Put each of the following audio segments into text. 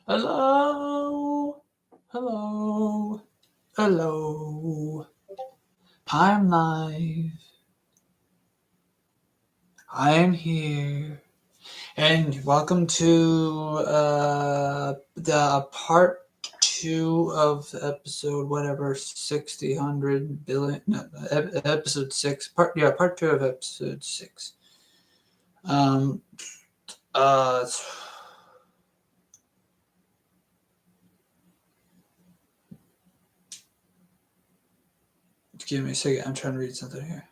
Hello, hello, hello. I'm live. I am here, and welcome to the part two of episode whatever 60, 100 billion. No, episode six. Part two of episode six. Um. Uh. Give me a second. I'm trying to read something here.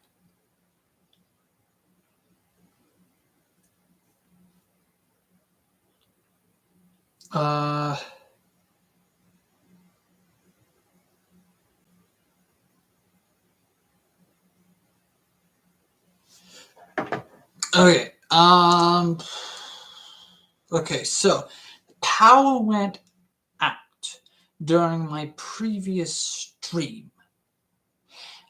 Uh. Okay. Okay. So, power went out during my previous stream,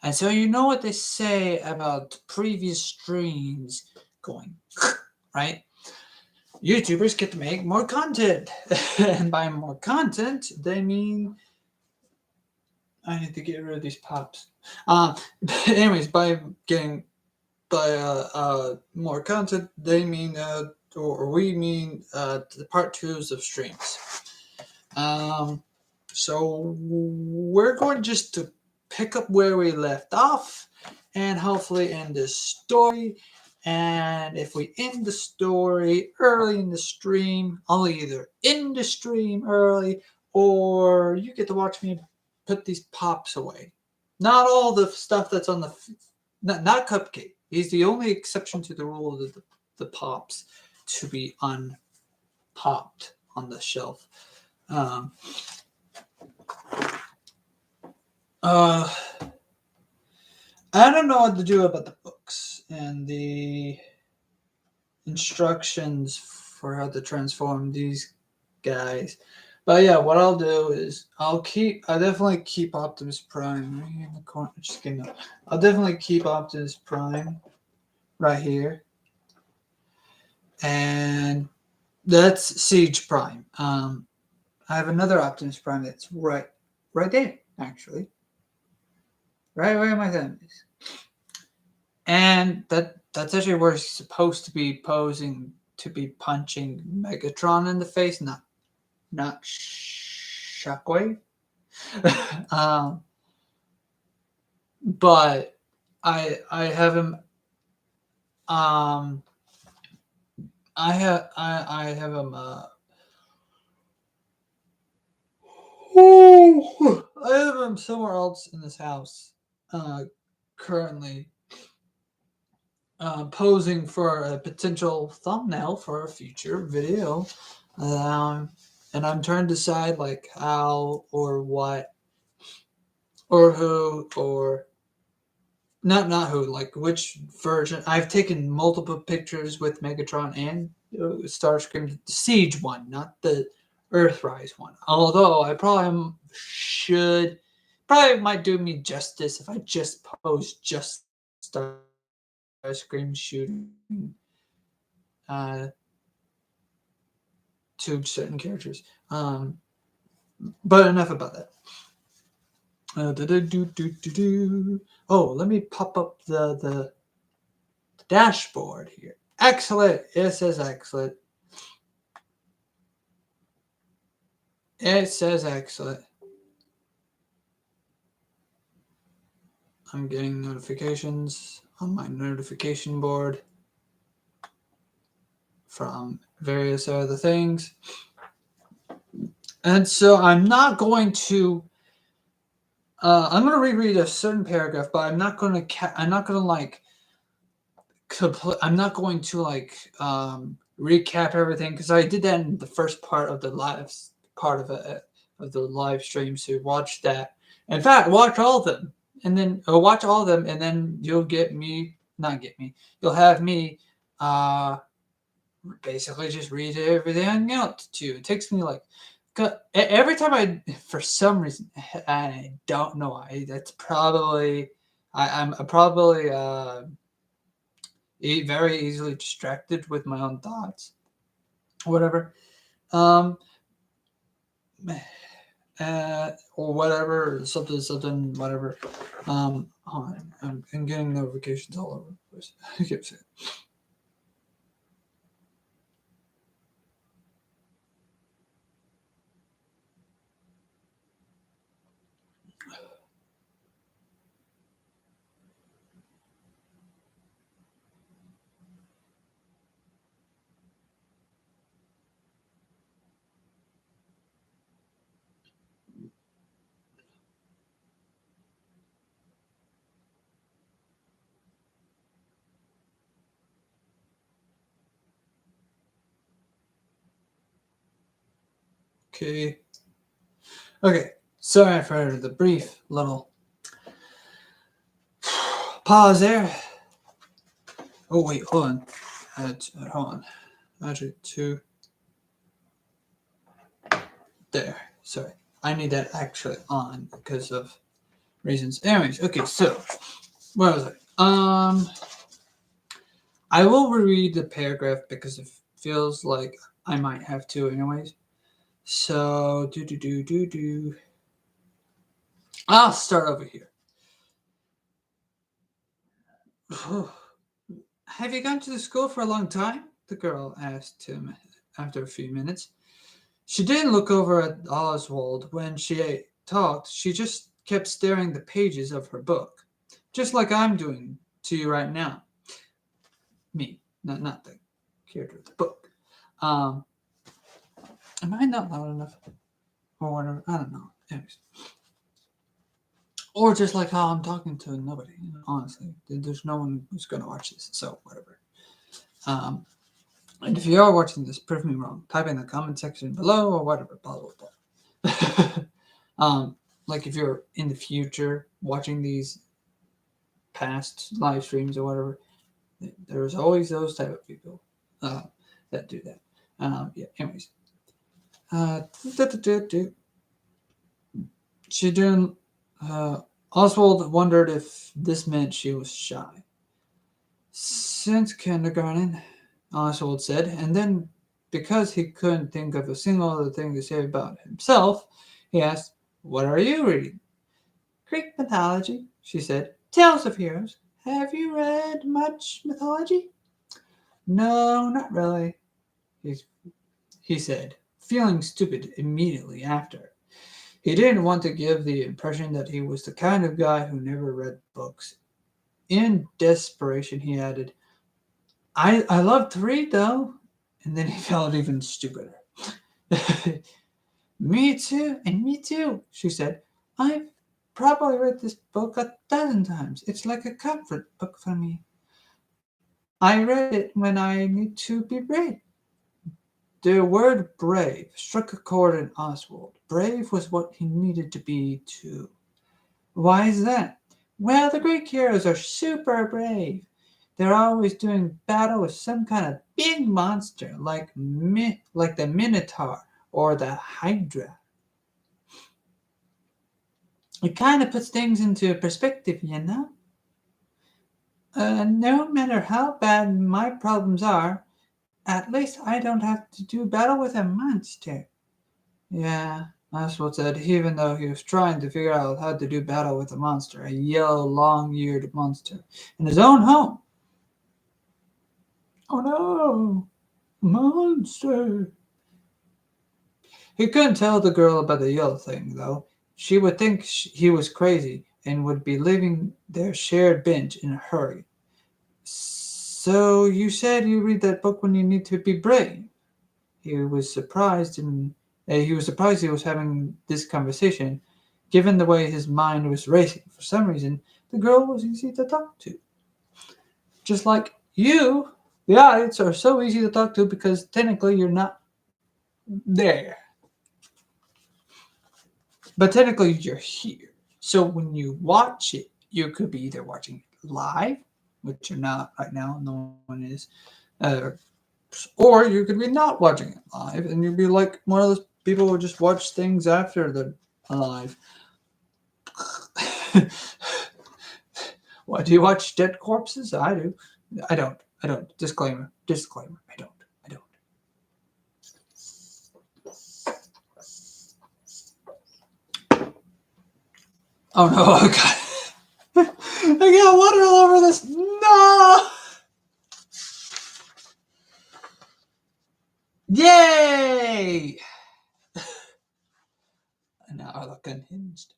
and so you know what they say about previous streams going right. YouTubers get to make more content, and by more content, they mean I need to get rid of these pops. Anyways, by more content, they mean or we mean the part twos of streams. So we're going just to pick up where we left off, and hopefully end this story. And if we end the story early in the stream, I'll either end the stream early, or you get to watch me put these pops away. Not all the stuff that's on the not Cupcake. He's the only exception to the rule of the pops to be unpopped on the shelf. I don't know what to do about the books and the instructions for how to transform these guys. But yeah, what I'll do is I'll definitely keep Optimus Prime right here in the corner. Just kidding. I'll definitely keep Optimus Prime right here. And that's Siege Prime. I have another Optimus Prime that's right there, actually. Right where my thumb is. And that's actually where he's supposed to be posing to be punching Megatron in the face, not Shockwave. But I have him. I have him. I have him somewhere else in this house. Currently. Posing for a potential thumbnail for a future video, and I'm trying to decide like how or what or who or not who, like which version. I've taken multiple pictures with Megatron and Starscream, the Siege one, not the Earthrise one. Although I probably might do me justice if I just post just Starscream shooting to certain characters. But enough about that. Oh, let me pop up the dashboard here. Excellent. It says excellent. It says excellent. I'm getting notifications on my notification board from various other things. And so I'm not going to I'm going to reread a certain paragraph, but I'm not going to I'm not going to recap everything, because I did that in the first part of the live stream. So watch that. In fact, watch all of them, and then you'll you'll have me basically just read everything out to you. It takes me like every time for some reason, I don't know why. That's probably I'm probably very easily distracted with my own thoughts, whatever. or whatever, something, whatever. Hold on, I'm getting notifications all over the place. I keep saying. Okay. Okay. Sorry for the brief little pause there. Oh wait, hold on. Hold on. Actually, two. There. Sorry. I need that actually on because of reasons. Anyways, okay, so where was I? I will reread the paragraph because it feels like I might have to anyways. So do. I'll start over here. Have you gone to the school for a long time? The girl asked him after a few minutes. She didn't look over at Oswald when she talked. She just kept staring the pages of her book, just like I'm doing to you right now. Me, not the character of the book. Am I not loud enough? Or whatever? I don't know. Anyways. Or just like how I'm talking to nobody, honestly. There's no one who's going to watch this, so whatever. And if you are watching this, prove me wrong. Type in the comment section below or whatever, blah, blah, blah. Like if you're in the future watching these past live streams or whatever, there's always those type of people that do that. Yeah, anyways. She didn't. Oswald wondered if this meant she was shy. Since kindergarten, Oswald said, and then because he couldn't think of a single other thing to say about himself, he asked, "What are you reading?" "Greek mythology," she said. "Tales of heroes. Have you read much mythology?" "No, not really," he said, feeling stupid immediately after. He didn't want to give the impression that he was the kind of guy who never read books. In desperation, he added, I love to read, though. And then he felt even stupider. Me too, and me too, she said. I've probably read this book 1,000 times. It's like a comfort book for me. I read it when I need to be brave. The word brave struck a chord in Oswald. Brave was what he needed to be, too. Why is that? Well, the Greek heroes are super brave. They're always doing battle with some kind of big monster, like the Minotaur or the Hydra. It kind of puts things into perspective, you know? No matter how bad my problems are, at least I don't have to do battle with a monster. Yeah, Oswald said, even though he was trying to figure out how to do battle with a monster, a yellow, long-eared monster, in his own home. Oh no, monster. He couldn't tell the girl about the yellow thing, though. She would think he was crazy and would be leaving their shared bench in a hurry. So you said you read that book when you need to be brave? He was surprised he was having this conversation, given the way his mind was racing. For some reason, the girl was easy to talk to. Just like you, the audience are so easy to talk to because technically you're not there. But technically you're here. So when you watch it, you could be either watching it live, which you're not right now, no one is, uh, or you could be not watching it live, and you'd be like one of those people who just watch things after they're live. What, do you watch dead corpses? I do. I don't. Disclaimer. I don't. Oh no, oh god. I got water all over this. No! Yay! And now I look unhinged.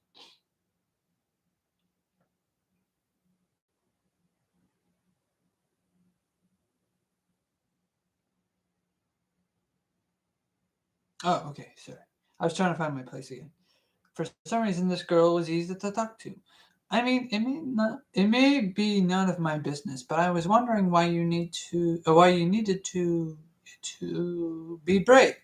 Oh, okay, sorry. I was trying to find my place again. For some reason, this girl was easy to talk to. I mean, it may be none of my business, but I was wondering why you needed to be brave.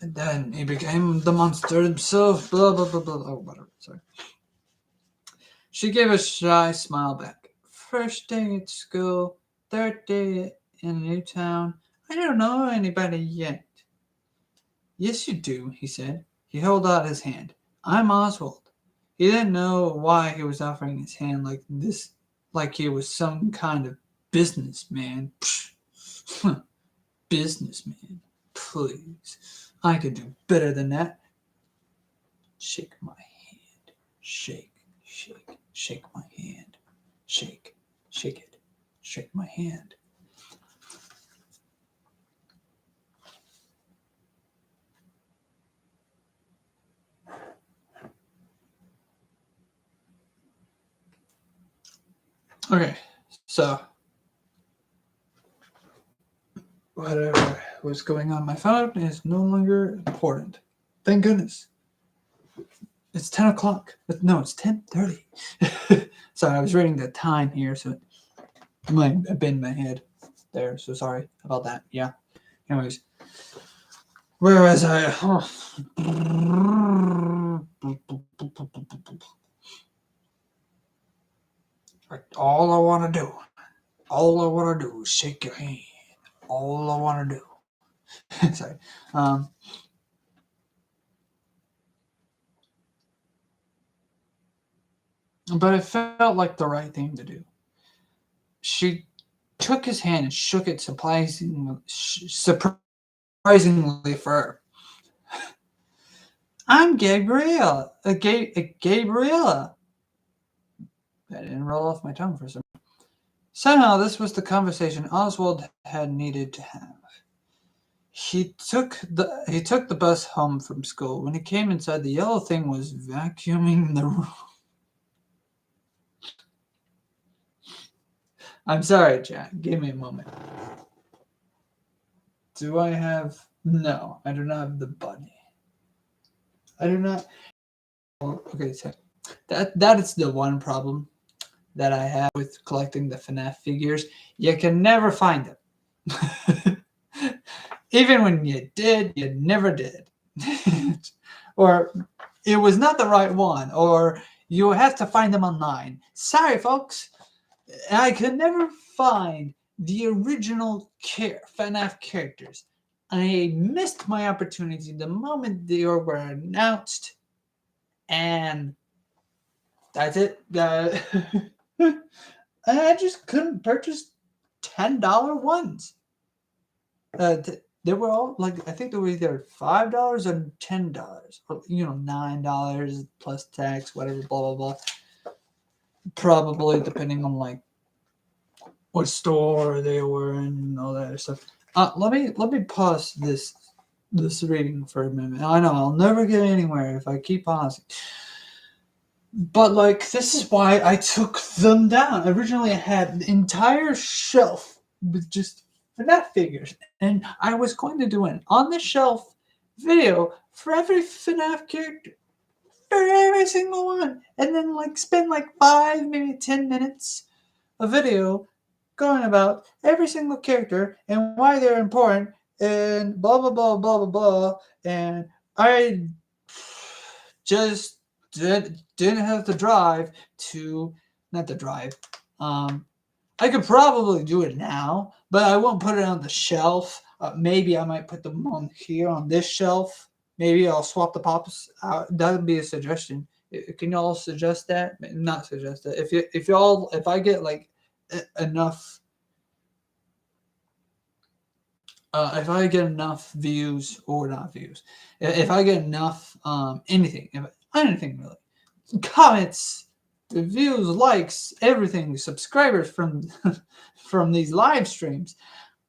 And then he became the monster himself. Blah blah blah blah. Oh, whatever. Sorry. She gave a shy smile back. First day at school, third day in a new town. I don't know anybody yet. Yes, you do, he said. He held out his hand. I'm Oswald. He didn't know why he was offering his hand like this, like he was some kind of businessman. Businessman, please. I could do better than that. Shake my hand. Shake, shake, shake my hand. Shake, shake it. Shake my hand. Okay, so whatever was going on my phone is no longer important. Thank goodness. It's 10 o'clock. No, it's 10:30. Sorry, I was reading the time here, so it might have been in my head there. So sorry about that. Yeah. Anyways, where was I? All I want to do is shake your hand. All I want to do. Sorry. But it felt like the right thing to do. She took his hand and shook it surprisingly firm. I'm Gabriella. Gabriella. That didn't roll off my tongue for some reason. Somehow, this was the conversation Oswald had needed to have. He took the bus home from school. When he came inside, the yellow thing was vacuuming the room. I'm sorry, Jack. Give me a moment. Do I have... No, I do not have the bunny. I do not... Okay, so that is the one problem that I have with collecting the FNAF figures. You can never find them. Even when you did, you never did. Or it was not the right one, or you have to find them online. Sorry, folks. I could never find the original FNAF characters. I missed my opportunity the moment they were announced, and that's it. I just couldn't purchase $10 ones. They were all like, I think they were either $5 or $10, or $9 plus tax, whatever, blah blah blah. Probably depending on like what store they were in and all that stuff. Let me pause this reading for a minute. I know I'll never get anywhere if I keep pausing. But like, this is why I took them down. Originally, I had an entire shelf with just FNAF figures, and I was going to do an on the shelf video for every FNAF character, for every single one, and then like spend like 5, maybe 10 minutes a video going about every single character and why they're important and blah blah blah blah blah blah. And I just didn't have the drive to, not the drive. I could probably do it now, but I won't put it on the shelf. Maybe I might put them on here on this shelf. Maybe I'll swap the pops out. That would be a suggestion. Can y'all suggest that? Not suggest that. If I get like enough, if I get enough views, or not views, if I get enough anything, if anything really. Comments, views, likes, everything, subscribers from from these live streams,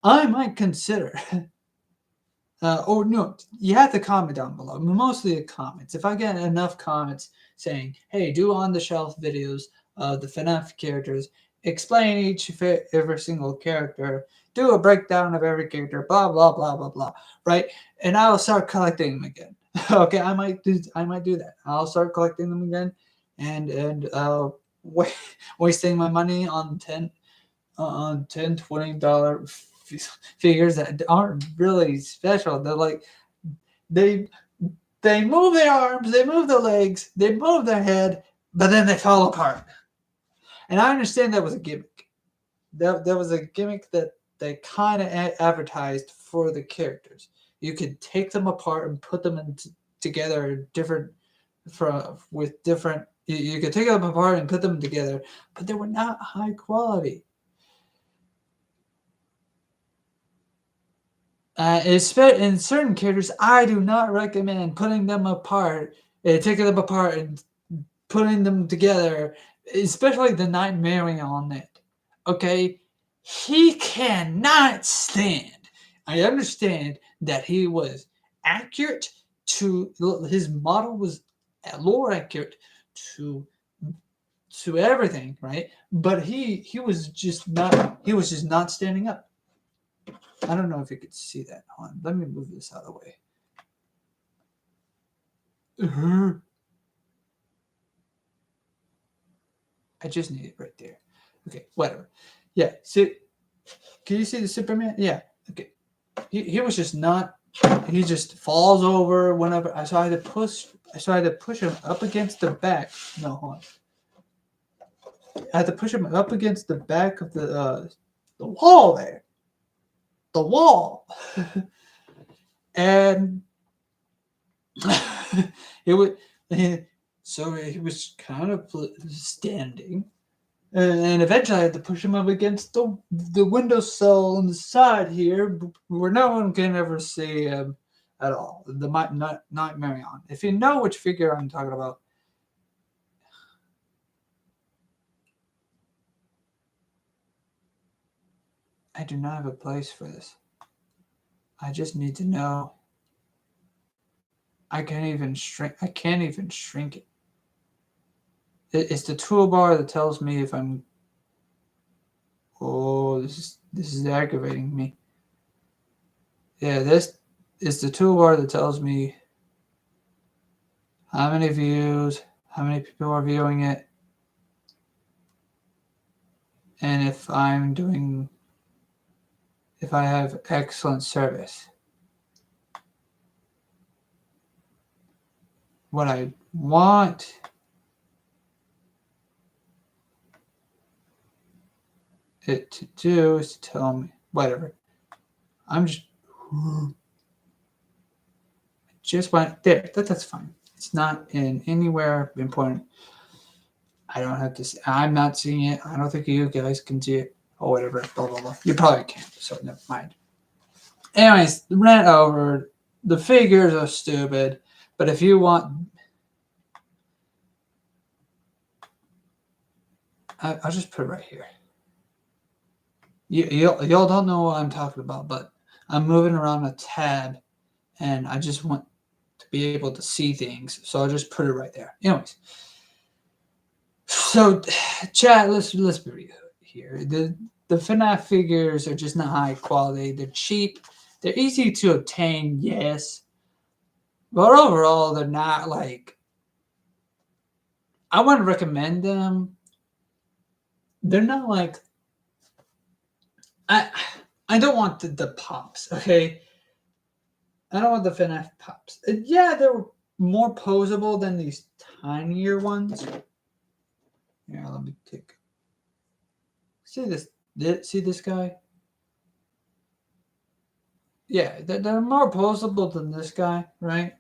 I might consider. Or no, you have to comment down below. Mostly the comments. If I get enough comments saying, "Hey, do on the shelf videos of the FNAF characters, explain every single character, do a breakdown of every character, blah blah blah blah blah," right? And I'll start collecting them again. Okay, I might do that. I'll start collecting them again, and wasting my money on $10, $20 figures that aren't really special. They're like they move their arms, they move their legs, they move their head, but then they fall apart. And I understand that was a gimmick. That was a gimmick that they kind of advertised for the characters. You could take them apart and put them together different with different. You could take them apart and put them together, but they were not high quality. In certain characters, I do not recommend putting them apart, taking them apart and putting them together, especially the Nightmare on it. Okay? He cannot stand. I understand that he was accurate to his model was lore accurate to everything, right? But he was just not standing up. I don't know if you could see that. Hold on. Let me move this out of the way. I just need it right there. Okay, whatever. Yeah, see, can you see the Superman? Yeah, okay. He was just not. He just falls over whenever. So I had to push him up against the back. No, hold on. I had to push him up against the back of the wall there. The wall. And it would. So he was kind of standing, and eventually I had to push him up against the windowsill on the side here, where no one can ever see him at all. The Nightmare on. If you know which figure I'm talking about. I do not have a place for this. I just need to know. I can't even shrink it. It's the toolbar that tells me if I'm. Oh, this is aggravating me. Yeah, this is the toolbar that tells me how many views, how many people are viewing it, and if I have excellent service. What I want it to do is to tell me whatever. I'm just went there. That's fine. It's not in anywhere important. I don't have to. I'm not seeing it. I don't think you guys can see it or whatever. Blah blah blah. You probably can't. So never mind. Anyways, rant over. The figures are stupid, but if you want, I'll just put it right here. Y'all don't know what I'm talking about, but I'm moving around a tab, and I just want to be able to see things, so I'll just put it right there. Anyways, so chat, let's be real here. The FNAF figures are just not high quality. They're cheap. They're easy to obtain, yes, but overall, they're not like. I wouldn't recommend them. They're not like. I don't want the pops, okay? I don't want the FNAF pops. Yeah, they're more posable than these tinier ones. Yeah, let me take. See this? See this guy? Yeah, they're more posable than this guy, right?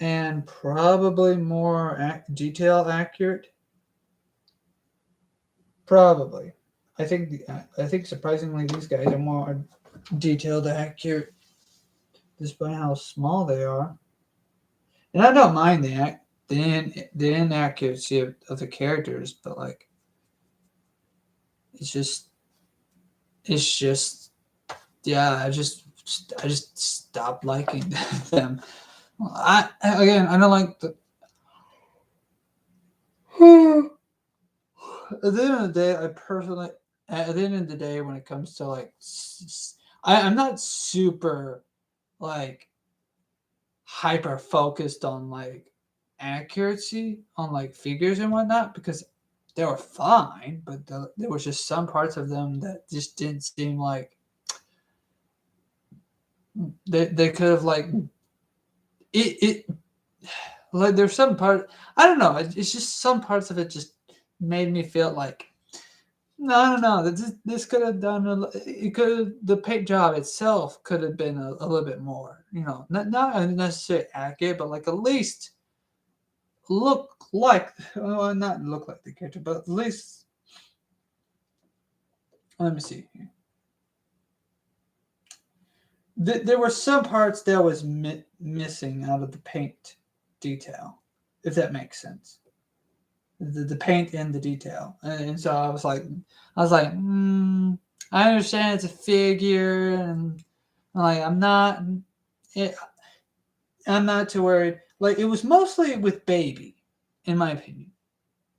And probably more detail accurate. Probably. I think surprisingly these guys are more detailed accurate, despite how small they are. And I don't mind the the inaccuracy of the characters, but like it's just yeah, I just stopped liking them. I don't like the at the end of the day, I personally, at the end of the day, when it comes to like, I'm not super like hyper focused on like accuracy on like figures and whatnot because they were fine, but there was just some parts of them that just didn't seem like they could have like it like there's some part I don't know it's just some parts of it just made me feel like no. This could have done. It could. The paint job itself could have been a little bit more. Not necessarily accurate, but like at least look like. Well, not look like the character, but at least. Let me see. There were some parts that was missing out of the paint detail, if that makes sense. The paint and the detail, and so I was like, I understand it's a figure, and like it, I'm not too worried. Like it was mostly with Baby, in my opinion.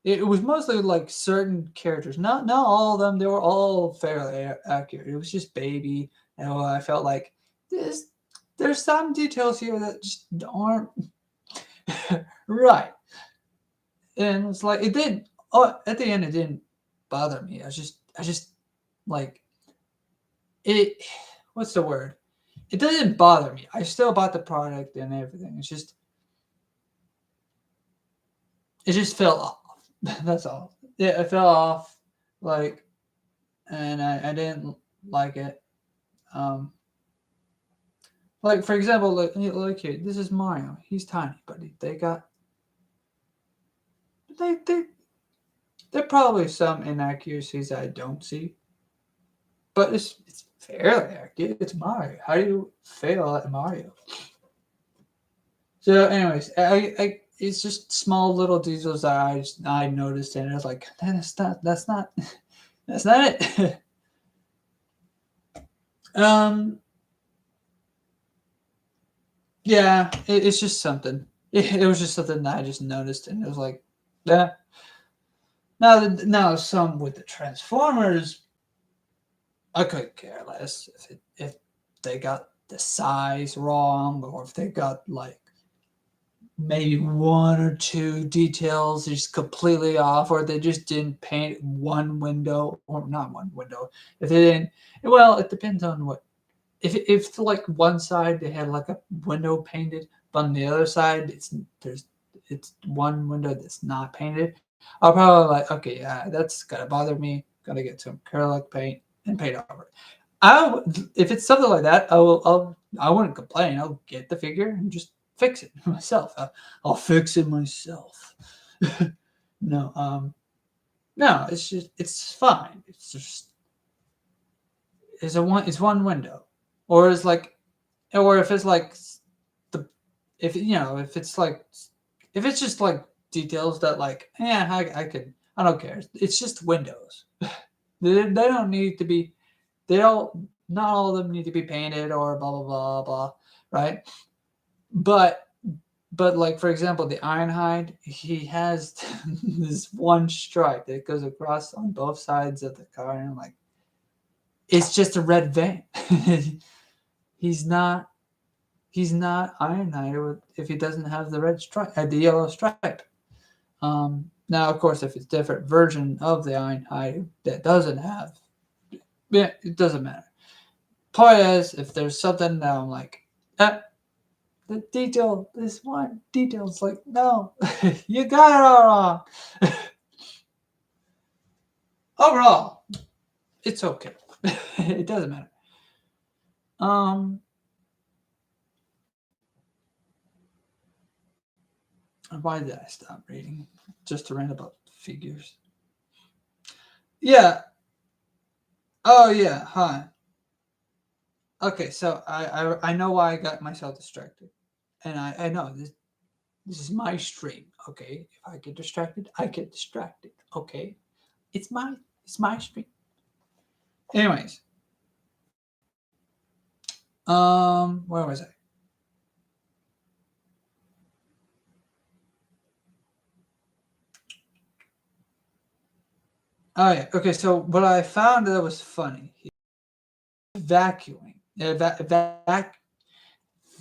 It was mostly like certain characters, not all of them. They were all fairly accurate. It was just Baby, and I felt like this. There's some details here that just aren't right, and it's like it did. Oh, at the end, it didn't bother me. I just like it. What's the word? It didn't bother me. I still bought the product and everything. It just fell off. That's all. Yeah, it fell off. Like, and I didn't like it. Um, like for example, like here, this is Mario. He's tiny, but they there are probably some inaccuracies I don't see, but it's fairly accurate. It's Mario. How do you fail at Mario? So, anyways, I it's just small little details that I noticed, and I was like, that's not that's not it. um, yeah, it's just something. It was just something that I just noticed, and it was like, yeah. Now some with the Transformers, I could care less if they got the size wrong or if they got like maybe one or two details just completely off, or they just didn't paint one window, or not one window. If they didn't, well, it depends on what. If like one side they had like a window painted, but on the other side it's one window that's not painted, I'll probably like, okay, yeah, that's gotta bother me. Gotta get some acrylic paint and paint over it. If it's something like that, I wouldn't complain. I'll get the figure and just fix it myself. I'll fix it myself. no, no, it's fine. It's one window, or it's like, or if it's like the if it's like if it's just like details that like yeah I don't care. It's just windows. They don't need to be they don't not all of them need to be painted or blah blah blah blah, right? But like for example, the Ironhide, he has this one stripe that goes across on both sides of the car, and I'm like, it's just a red vein. he's not he's not Ironhide if he doesn't have the red stripe, the yellow stripe. Now, of course, if it's a different version of the Ironhide that doesn't have, yeah, it doesn't matter. Point is, if there's something that I'm like, the detail, this one detail, it's like, no, you got it all wrong. Overall, it's okay. It doesn't matter. Um, why did I stop reading? Just to rant about figures. Yeah. Oh yeah. Hi. Okay, so I know why I got myself distracted, and I know this. This is my stream, okay? If I get distracted, I get distracted, okay? It's my stream. Anyways, where was I? Oh yeah, okay. So what I found that was funny, vacuuming,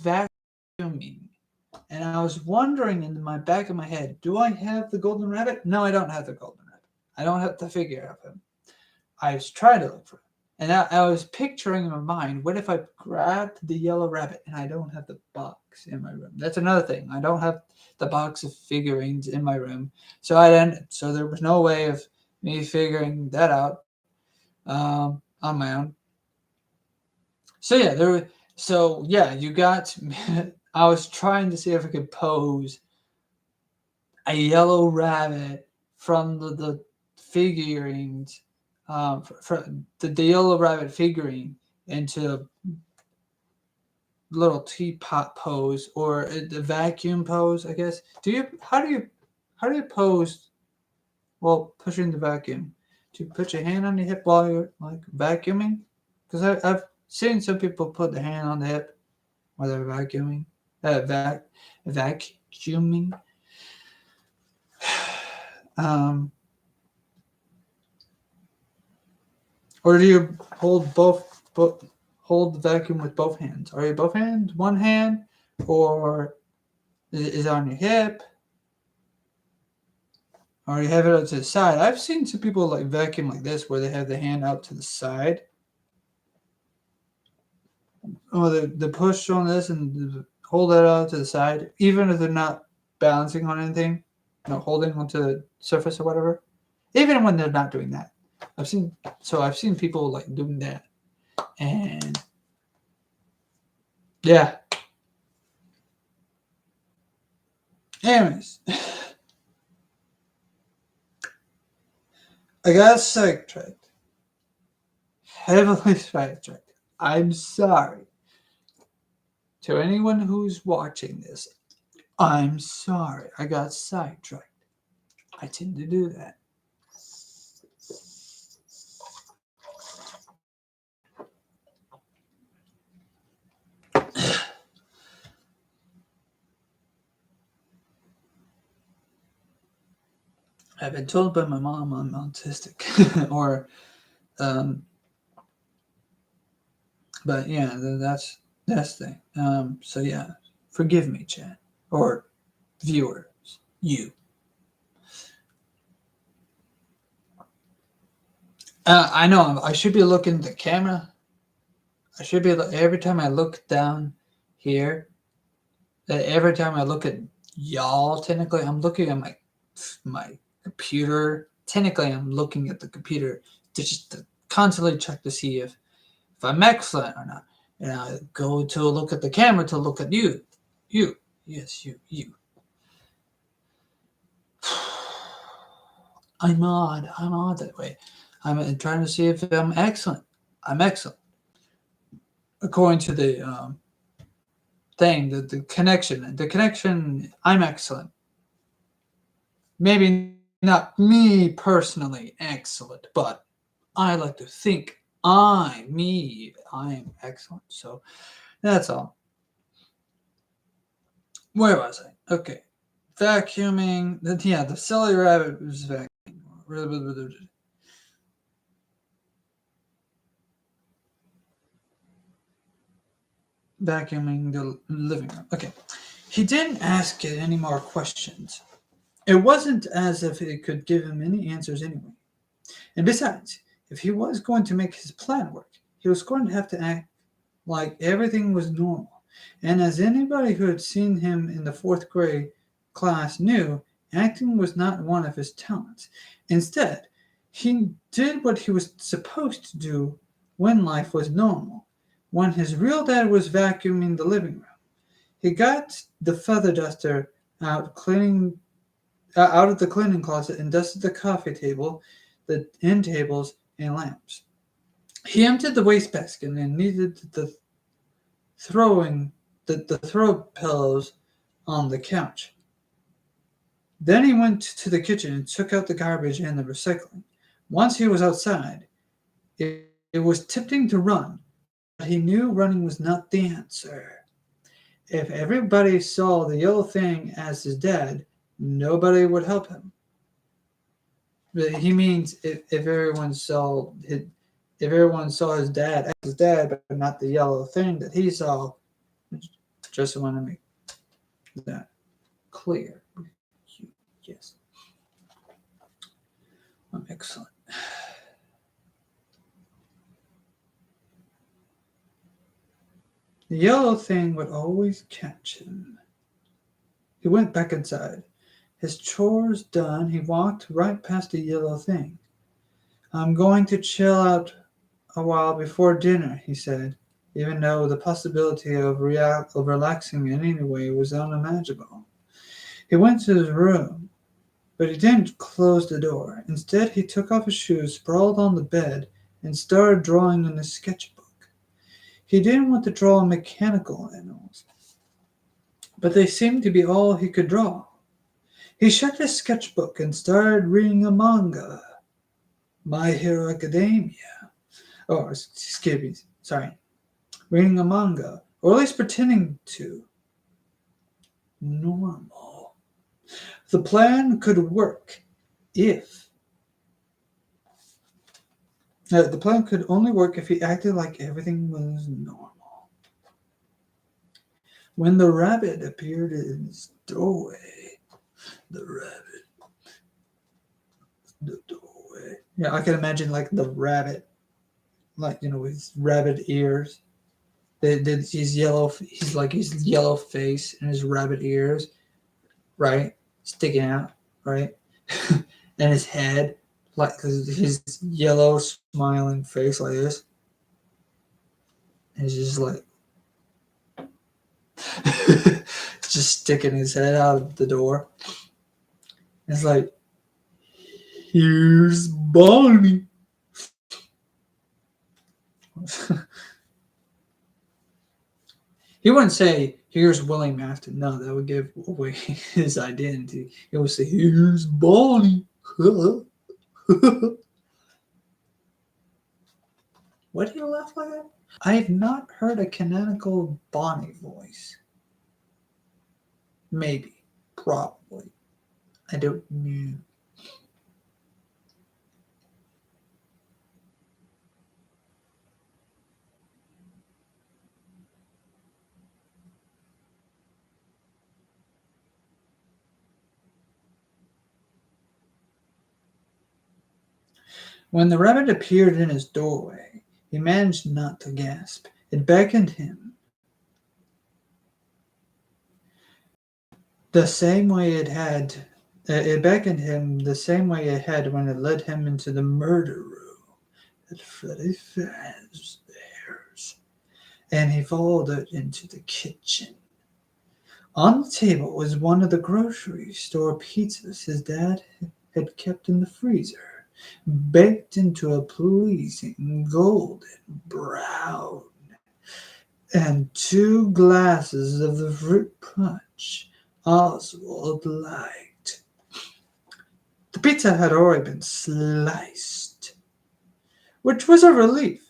vacuuming, and I was wondering in my back of my head, do I have the golden rabbit? No, I don't have the golden rabbit. I don't have the figure of him. I was trying to look for him. And I was picturing in my mind, what if I grabbed the yellow rabbit and I don't have the box in my room? That's another thing. I don't have the box of figurines in my room. So there was no way of me figuring that out on my own. So yeah, you got I was trying to see if I could pose a yellow rabbit from the figurines, for the yellow rabbit figurine into a little teapot pose or the vacuum pose, I guess. How do you pose while pushing the vacuum? Do you put your hand on your hip while you're like vacuuming? Because I've seen some people put the hand on the hip while they're vacuuming. Vacuuming. Um, or do you hold the vacuum with both hands? Are you both hands, one hand, or is it on your hip? Or you have it out to the side? I've seen some people like vacuum like this, where they have the hand out to the side. Or they push on this and hold it out to the side, even if they're not balancing on anything, holding onto the surface or whatever. Even when they're not doing that, I've seen people like doing that, and yeah. Anyways, I got sidetracked, heavily sidetracked. I'm sorry to anyone who's watching this. I'm sorry. I got sidetracked. I tend to do that. I've been told by my mom I'm autistic, or, but yeah, that's the thing. So yeah, forgive me, Chad, or viewers, you. I know I should be looking at the camera. I should be every time I look down here. Every time I look at y'all, technically I'm looking at my computer. Technically, I'm looking at the computer to constantly check to see if I'm excellent or not. And I go to look at the camera to look at you. Yes, you. I'm odd that way. I'm trying to see if I'm excellent. I'm excellent. According to the thing, the connection, I'm excellent. Maybe not me personally excellent, but I like to think I'm excellent. So that's all. Where was I? Okay. Vacuuming. The silly rabbit was vacuuming. Vacuuming the living room. Okay. He didn't ask it any more questions. It wasn't as if it could give him any answers anyway. And besides, if he was going to make his plan work, he was going to have to act like everything was normal. And as anybody who had seen him in the fourth grade class knew, acting was not one of his talents. Instead, he did what he was supposed to do when life was normal, when his real dad was vacuuming the living room. He got the feather duster out out of the cleaning closet and dusted the coffee table, the end tables, and lamps. He emptied the wastebasket and needed the throw pillows on the couch. Then he went to the kitchen and took out the garbage and the recycling. Once he was outside, it was tempting to run, but he knew running was not the answer. If everybody saw the yellow thing as his dad, nobody would help him. But he means if everyone saw his dad as his dad, but not the yellow thing that he saw. Just want to make that clear. Yes. Excellent. The yellow thing would always catch him. He went back inside. His chores done, he walked right past the yellow thing. I'm going to chill out a while before dinner, he said, even though the possibility of relaxing in any way was unimaginable. He went to his room, but he didn't close the door. Instead, he took off his shoes, sprawled on the bed, and started drawing in his sketchbook. He didn't want to draw mechanical animals, but they seemed to be all he could draw. He shut his sketchbook and started reading a manga, My Hero Academia. Oh, excuse me, sorry. Reading a manga, or at least pretending to. Normal. The plan could work if. The plan could only work if he acted like everything was normal. When the rabbit appeared in his doorway, the doorway. Yeah, I can imagine like the rabbit, like with rabbit ears. His yellow, his yellow face and his rabbit ears, right, sticking out, right, and his head, like his yellow smiling face like this. And he's just like, just sticking his head out of the door. It's like, here's Bonnie. He wouldn't say, here's Willie Maston. No, that would give away his identity. He would say, here's Bonnie. Why do you laugh like that? I have not heard a canonical Bonnie voice. Maybe. Probably. I don't know. When the rabbit appeared in his doorway, he managed not to gasp. It beckoned him the same way it had. It beckoned him the same way it had when it led him into the murder room at Freddy Fazbear's, and he followed it into the kitchen. On the table was one of the grocery store pizzas his dad had kept in the freezer, baked into a pleasing golden brown, and 2 glasses of the fruit punch Oswald liked. The pizza had already been sliced, which was a relief,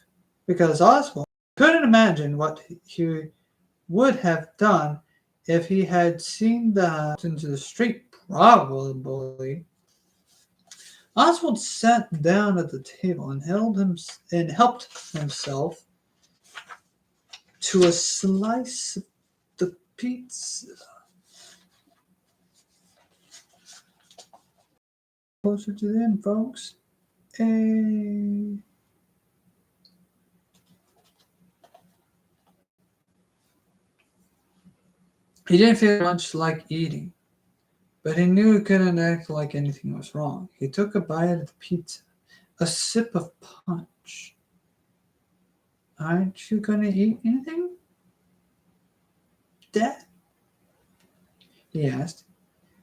because Oswald couldn't imagine what he would have done if he had seen the house into the street. Probably. Oswald sat down at the table and helped himself to a slice of the pizza. Closer to them, folks. Hey. He didn't feel much like eating, but he knew he couldn't act like anything was wrong. He took a bite of the pizza, a sip of punch. Aren't you gonna eat anything, Dad? He asked.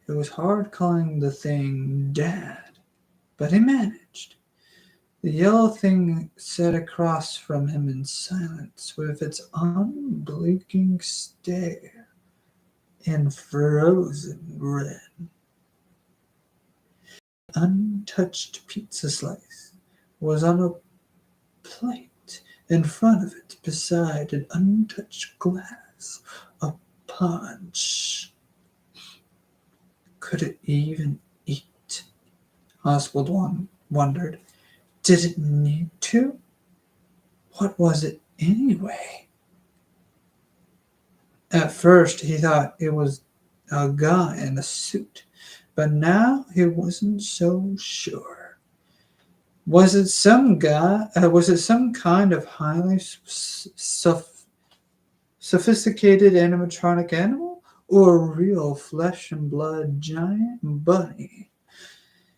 It was hard calling the thing Dad, but he managed. The yellow thing sat across from him in silence, with its unblinking stare and frozen grin. untouched pizza slice was on a plate in front of it beside an untouched glass of punch. Could it even eat? Oswald wondered. Did it need to? What was it anyway? At first he thought it was a guy in a suit, but now he wasn't so sure. Was it some guy? Was it some kind of highly sophisticated animatronic animal, or a real flesh and blood giant bunny?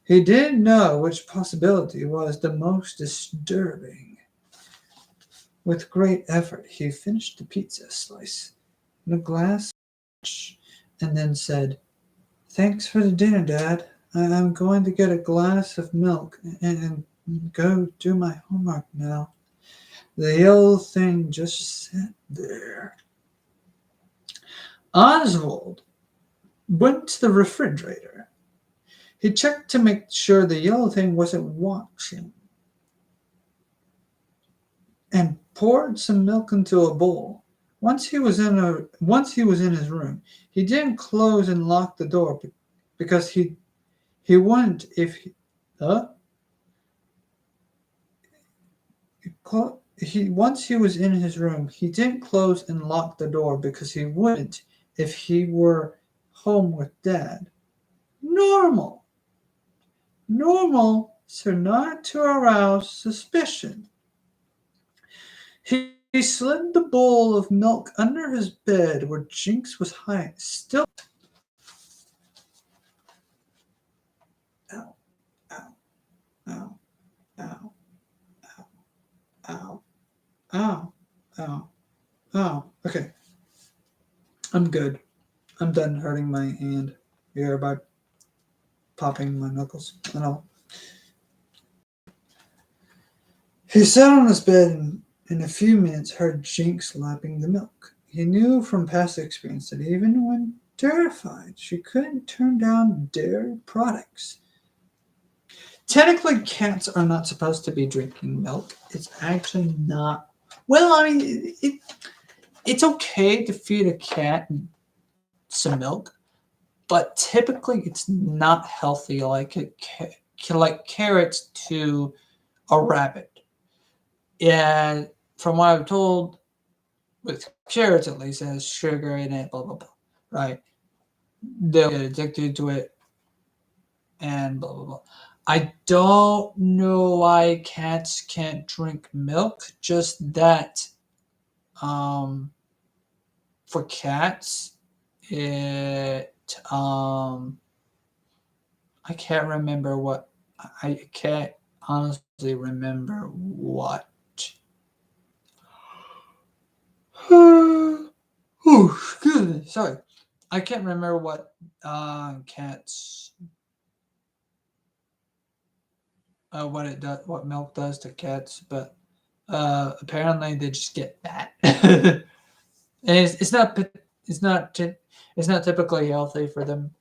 He didn't know which possibility was the most disturbing. With great effort, he finished the pizza slice in a glass and then said, "Thanks for the dinner, Dad. I'm going to get a glass of milk and go do my homework now." The yellow thing just sat there. Oswald went to the refrigerator. He checked to make sure the yellow thing wasn't watching and poured some milk into a bowl. Once he was in his room, he didn't close and lock the door because he wouldn't if once he was in his room, he didn't close and lock the door because he wouldn't if he were home with Dad. Normal, so not to arouse suspicion. He slid the bowl of milk under his bed where Jinx was hiding. Still. Ow, ow, ow, ow, ow, ow, ow, ow. Okay. I'm good. I'm done hurting my hand here by popping my knuckles and all. He sat on his bed and in a few minutes heard Jinx lapping the milk. He knew from past experience that even when terrified, she couldn't turn down dairy products. Technically, cats are not supposed to be drinking milk. It's actually not. Well, I mean, it's okay to feed a cat some milk, but typically it's not healthy like carrots to a rabbit. And from what I'm told, with carrots at least, it has sugar in it, blah, blah, blah, right? They'll get addicted to it and blah, blah, blah. I don't know why cats can't drink milk, just that for cats, I can't remember what, I can't honestly remember what. Oh, excuse me, sorry. I can't remember what cats, what it does, what milk does to cats, but apparently they just get fat. And it's not typically healthy for them.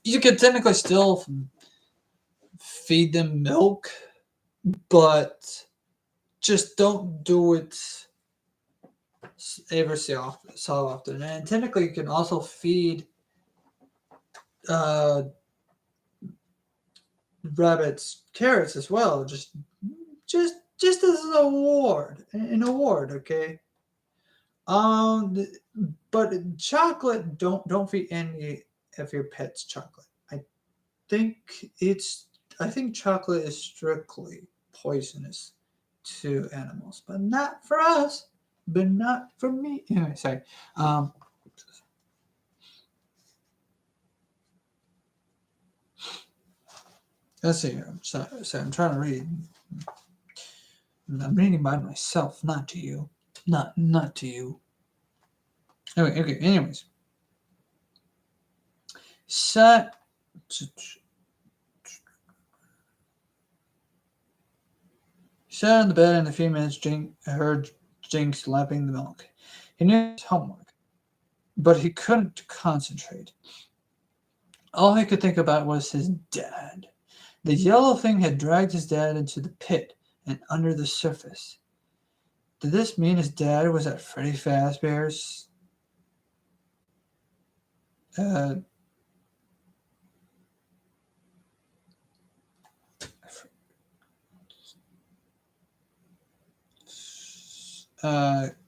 You could technically still feed them milk, but just don't do it ever so often. And technically, you can also feed rabbits carrots as well. Just as an award, okay. But chocolate, don't feed any of your pets chocolate. I think chocolate is strictly poisonous to animals, but not for us, but not for me. Anyway, sorry. Let's see here. So I'm trying to read. I'm reading by myself, not to you. Not to you. Okay. Anyways. Sat on the bed in a few minutes. Heard Jinx lapping the milk. He knew his homework, but he couldn't concentrate. All he could think about was his dad. The yellow thing had dragged his dad into the pit and under the surface. Did this mean his dad was at Freddy Fazbear's uh,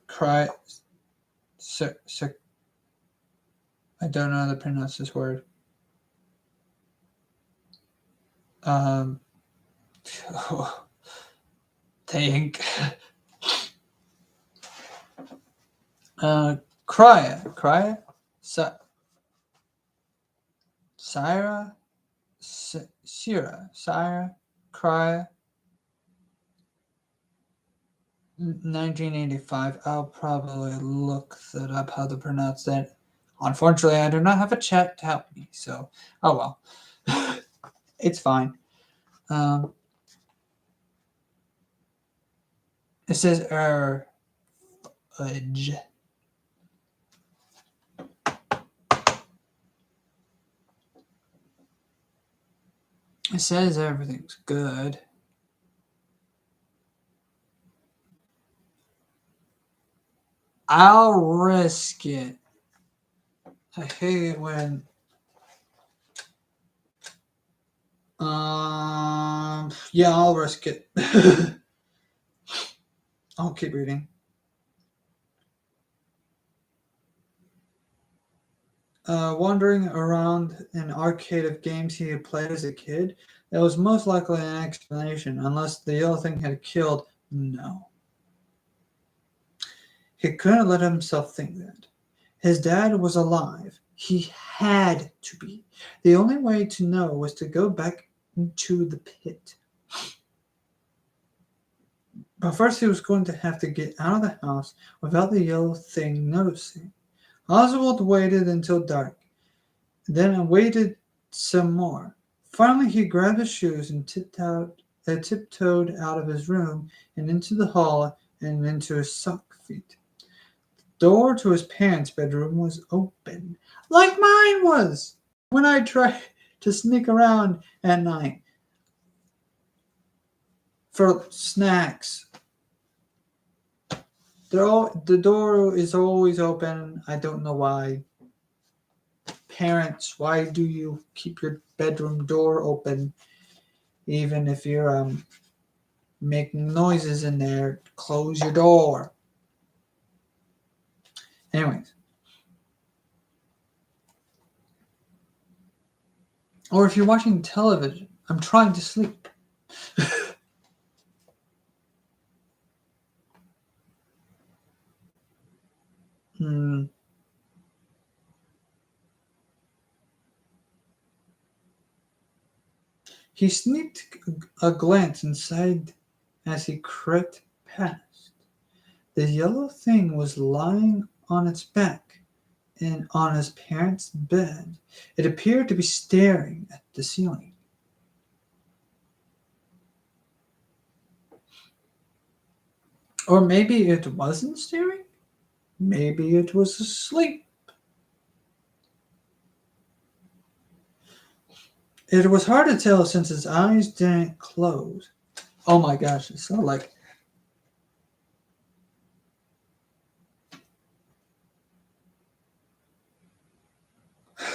cry? I don't know how to pronounce this word. Think. Crya, Syra, Syra, Crya, 1985. I'll probably look that up how to pronounce that. Unfortunately, I do not have a chat to help me, so oh well. It's fine. It says fudge. It says everything's good. I'll risk it. I hate it when yeah, I'll risk it. I'll keep reading. Wandering around an arcade of games he had played as a kid, that was most likely an explanation, unless the yellow thing had killed. No. He couldn't let himself think that. His dad was alive. He had to be. The only way to know was to go back into the pit. But first he was going to have to get out of the house without the yellow thing noticing. Oswald waited until dark, then waited some more. Finally he grabbed his shoes and tiptoed out of his room and into the hall and into his sock feet. The door to his parents' bedroom was open, like mine was when I tried to sneak around at night for snacks. The door is always open. I don't know why. Parents, why do you keep your bedroom door open even if you're making noises in there? Close your door. Anyways. Or if you're watching television, I'm trying to sleep. He sneaked a glance inside as he crept past. The yellow thing was lying on its back and on his parents' bed. It appeared to be staring at the ceiling. Or maybe it wasn't staring. Maybe it was asleep. It was hard to tell since his eyes didn't close. Oh my gosh, it's so like...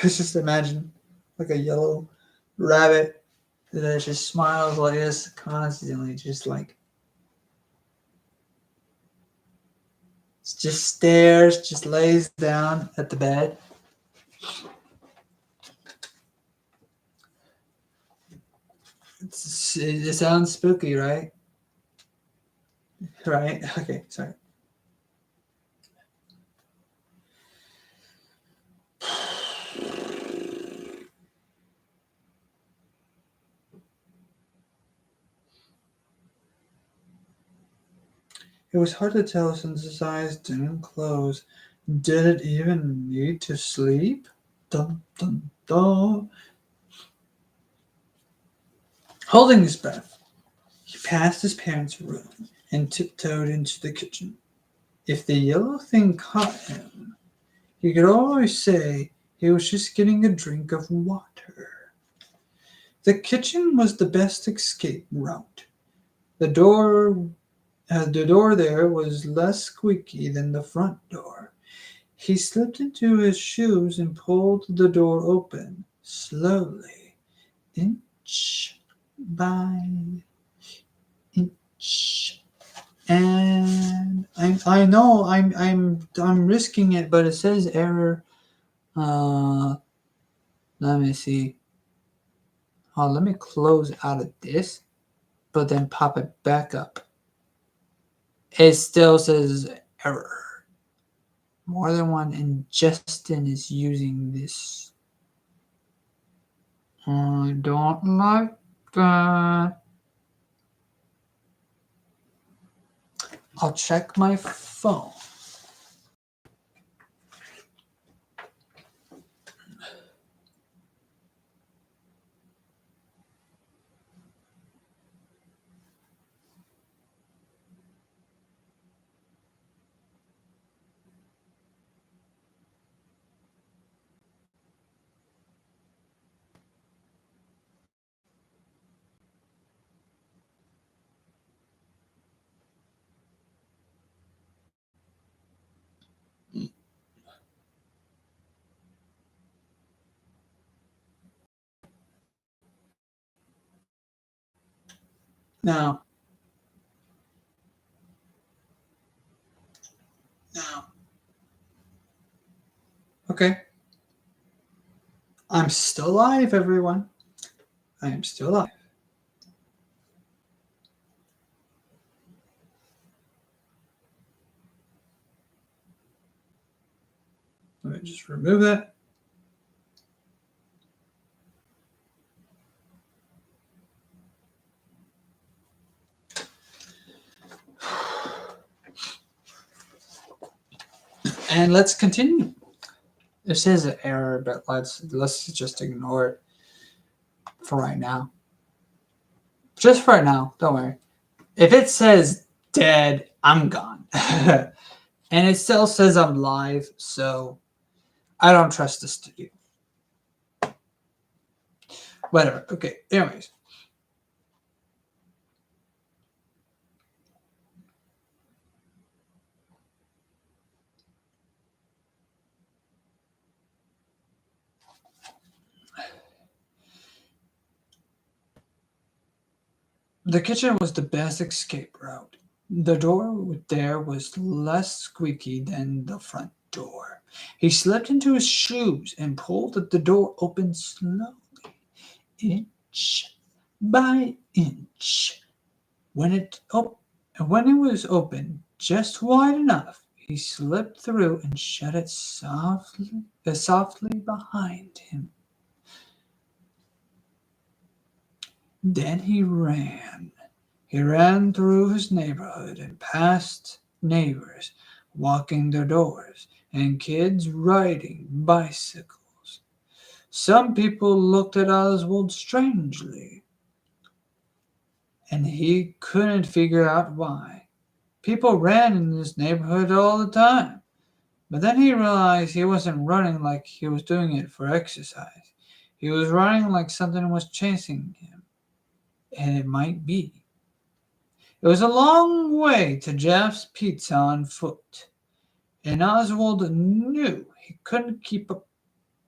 just imagine like a yellow rabbit that just smiles like this constantly, just like... just stares, just lays down at the bed. It sounds spooky, right? Right? Okay, sorry. It was hard to tell since his eyes didn't close. Did it even need to sleep? Dum, dum, dum. Holding his breath, he passed his parents' room and tiptoed into the kitchen. If the yellow thing caught him, he could always say He was just getting a drink of water. The kitchen was the best escape route. The door there was less squeaky than the front door. He slipped into his shoes and pulled the door open slowly, inch by inch. And I know I'm risking it, but it says error. Let me see. Oh, let me close out of this, but then pop it back up. It still says error. More than one ingestion is using this. I don't like that. I'll check my phone. Now, okay. I'm still alive, everyone. I am still alive. Let me just remove that. And let's continue. It says an error, but let's just ignore it for right now. Just for right now, don't worry. If it says dead, I'm gone. And it still says I'm live, so I don't trust the studio. Whatever. Okay, anyways. The kitchen was the best escape route. The door there was less squeaky than the front door. He slipped into his shoes and pulled the door open slowly, inch by inch. When it was open just wide enough, he slipped through and shut it softly behind him. Then he ran. He ran through his neighborhood and past neighbors walking their doors and kids riding bicycles. Some people looked at Oswald strangely, and he couldn't figure out why. People ran in this neighborhood all the time, but then he realized he wasn't running like he was doing it for exercise. He was running like something was chasing him, and it might be. It was a long way to Jeff's Pizza on foot, and Oswald knew he couldn't keep up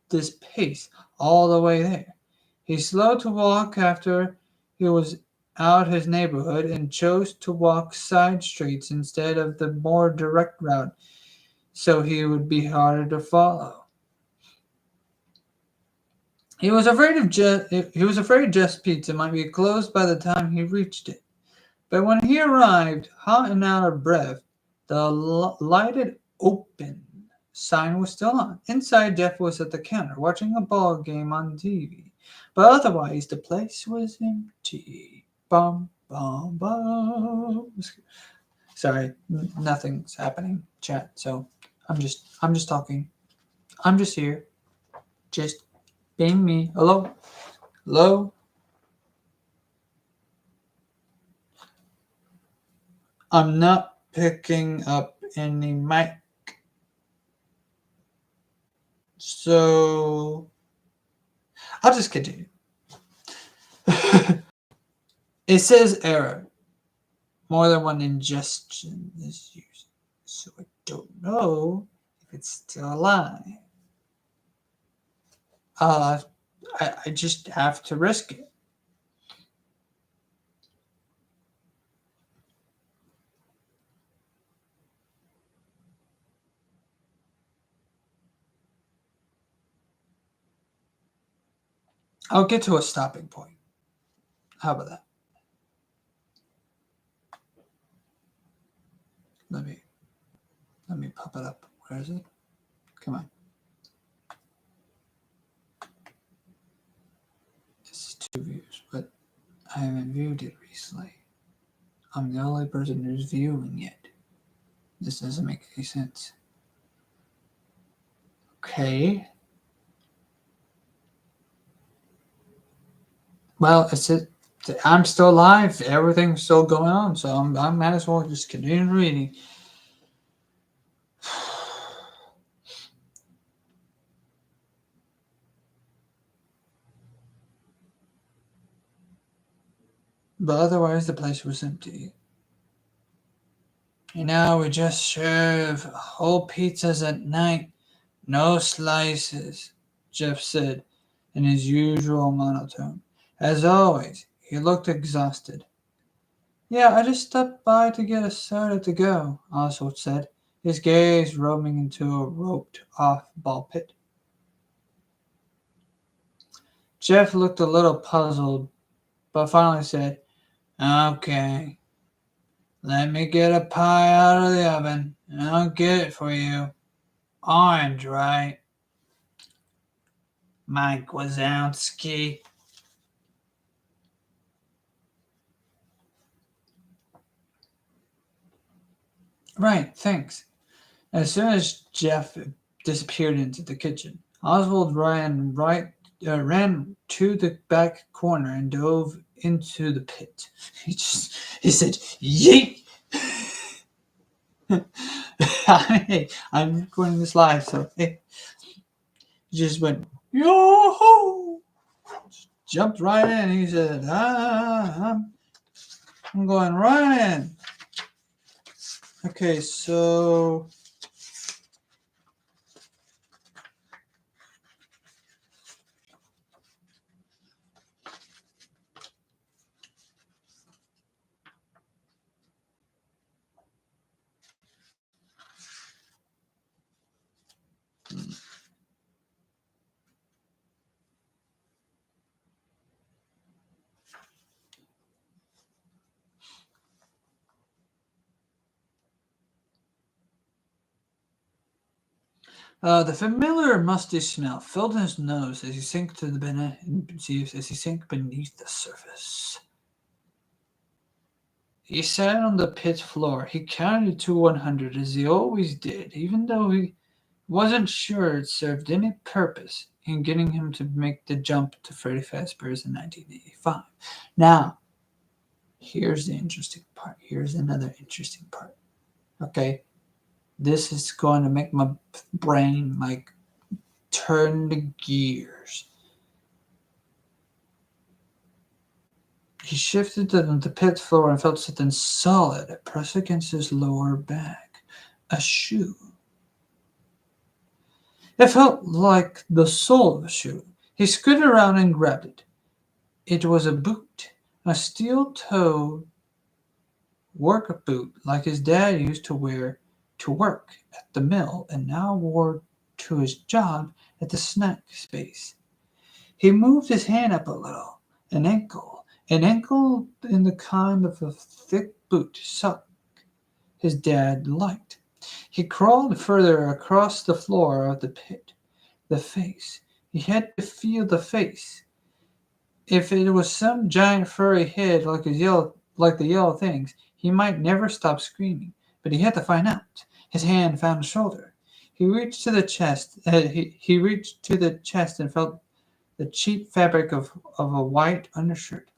this pace all the way there. He slowed to walk after he was out his neighborhood and chose to walk side streets instead of the more direct route so he would be harder to follow. He was afraid Jeff's Pizza might be closed by the time he reached it. But when he arrived, hot and out of breath, the lighted open sign was still on. Inside, Jeff was at the counter watching a ball game on TV. But otherwise, the place was empty. Bum, bum, bum. Sorry, nothing's happening, chat. So I'm just talking. I'm just here. Just being me. Hello? Hello? I'm not picking up any mic. So I'll just continue. It says error. More than one ingestion is used. So I don't know if it's still alive. I just have to risk it. I'll get to a stopping point. How about that? Let me pop it up. Where is it? Come on. It's 2 views, but I haven't viewed it recently. I'm the only person who's viewing it. This doesn't make any sense. Okay. Well, I'm still alive. Everything's still going on, so I might as well just continue reading. But otherwise, the place was empty. You know, we just serve whole pizzas at night, no slices, Jeff said in his usual monotone. As always, he looked exhausted. Yeah, I just stopped by to get a soda to go, Oswald said, his gaze roaming into a roped-off ball pit. Jeff looked a little puzzled, but finally said, Okay, let me get a pie out of the oven, and I'll get it for you. Orange, right? Mike Wazowski. Right, thanks. As soon as Jeff disappeared into the kitchen, Oswald ran to the back corner and dove into the pit. He said, "Yeet!" Hey, I'm recording this live, so hey, he just went yo, jumped right in. He said, I'm going right in. Okay, so the familiar musty smell filled his nose as he sank beneath the surface. He sat on the pit floor. He counted to 100 as he always did, even though he wasn't sure it served any purpose in getting him to make the jump to Freddy Fazbear's in 1985. Now, here's the interesting part. Here's another interesting part. Okay? This is going to make my brain turn the gears. He shifted to the pit floor and felt something solid press against his lower back. A shoe. It felt like the sole of a shoe. He scooted around and grabbed it. It was a boot, a steel-toed work boot like his dad used to wear to work at the mill and now wore to his job at the snack space. He moved his hand up a little. An ankle in the kind of a thick boot sock his dad liked. He crawled further across the floor of the pit. The face. He had to feel the face. If it was some giant furry head like the yellow things, he might never stop screaming. But he had to find out. His hand found a shoulder. He reached to the chest. He reached to the chest and felt the cheap fabric of a white undershirt.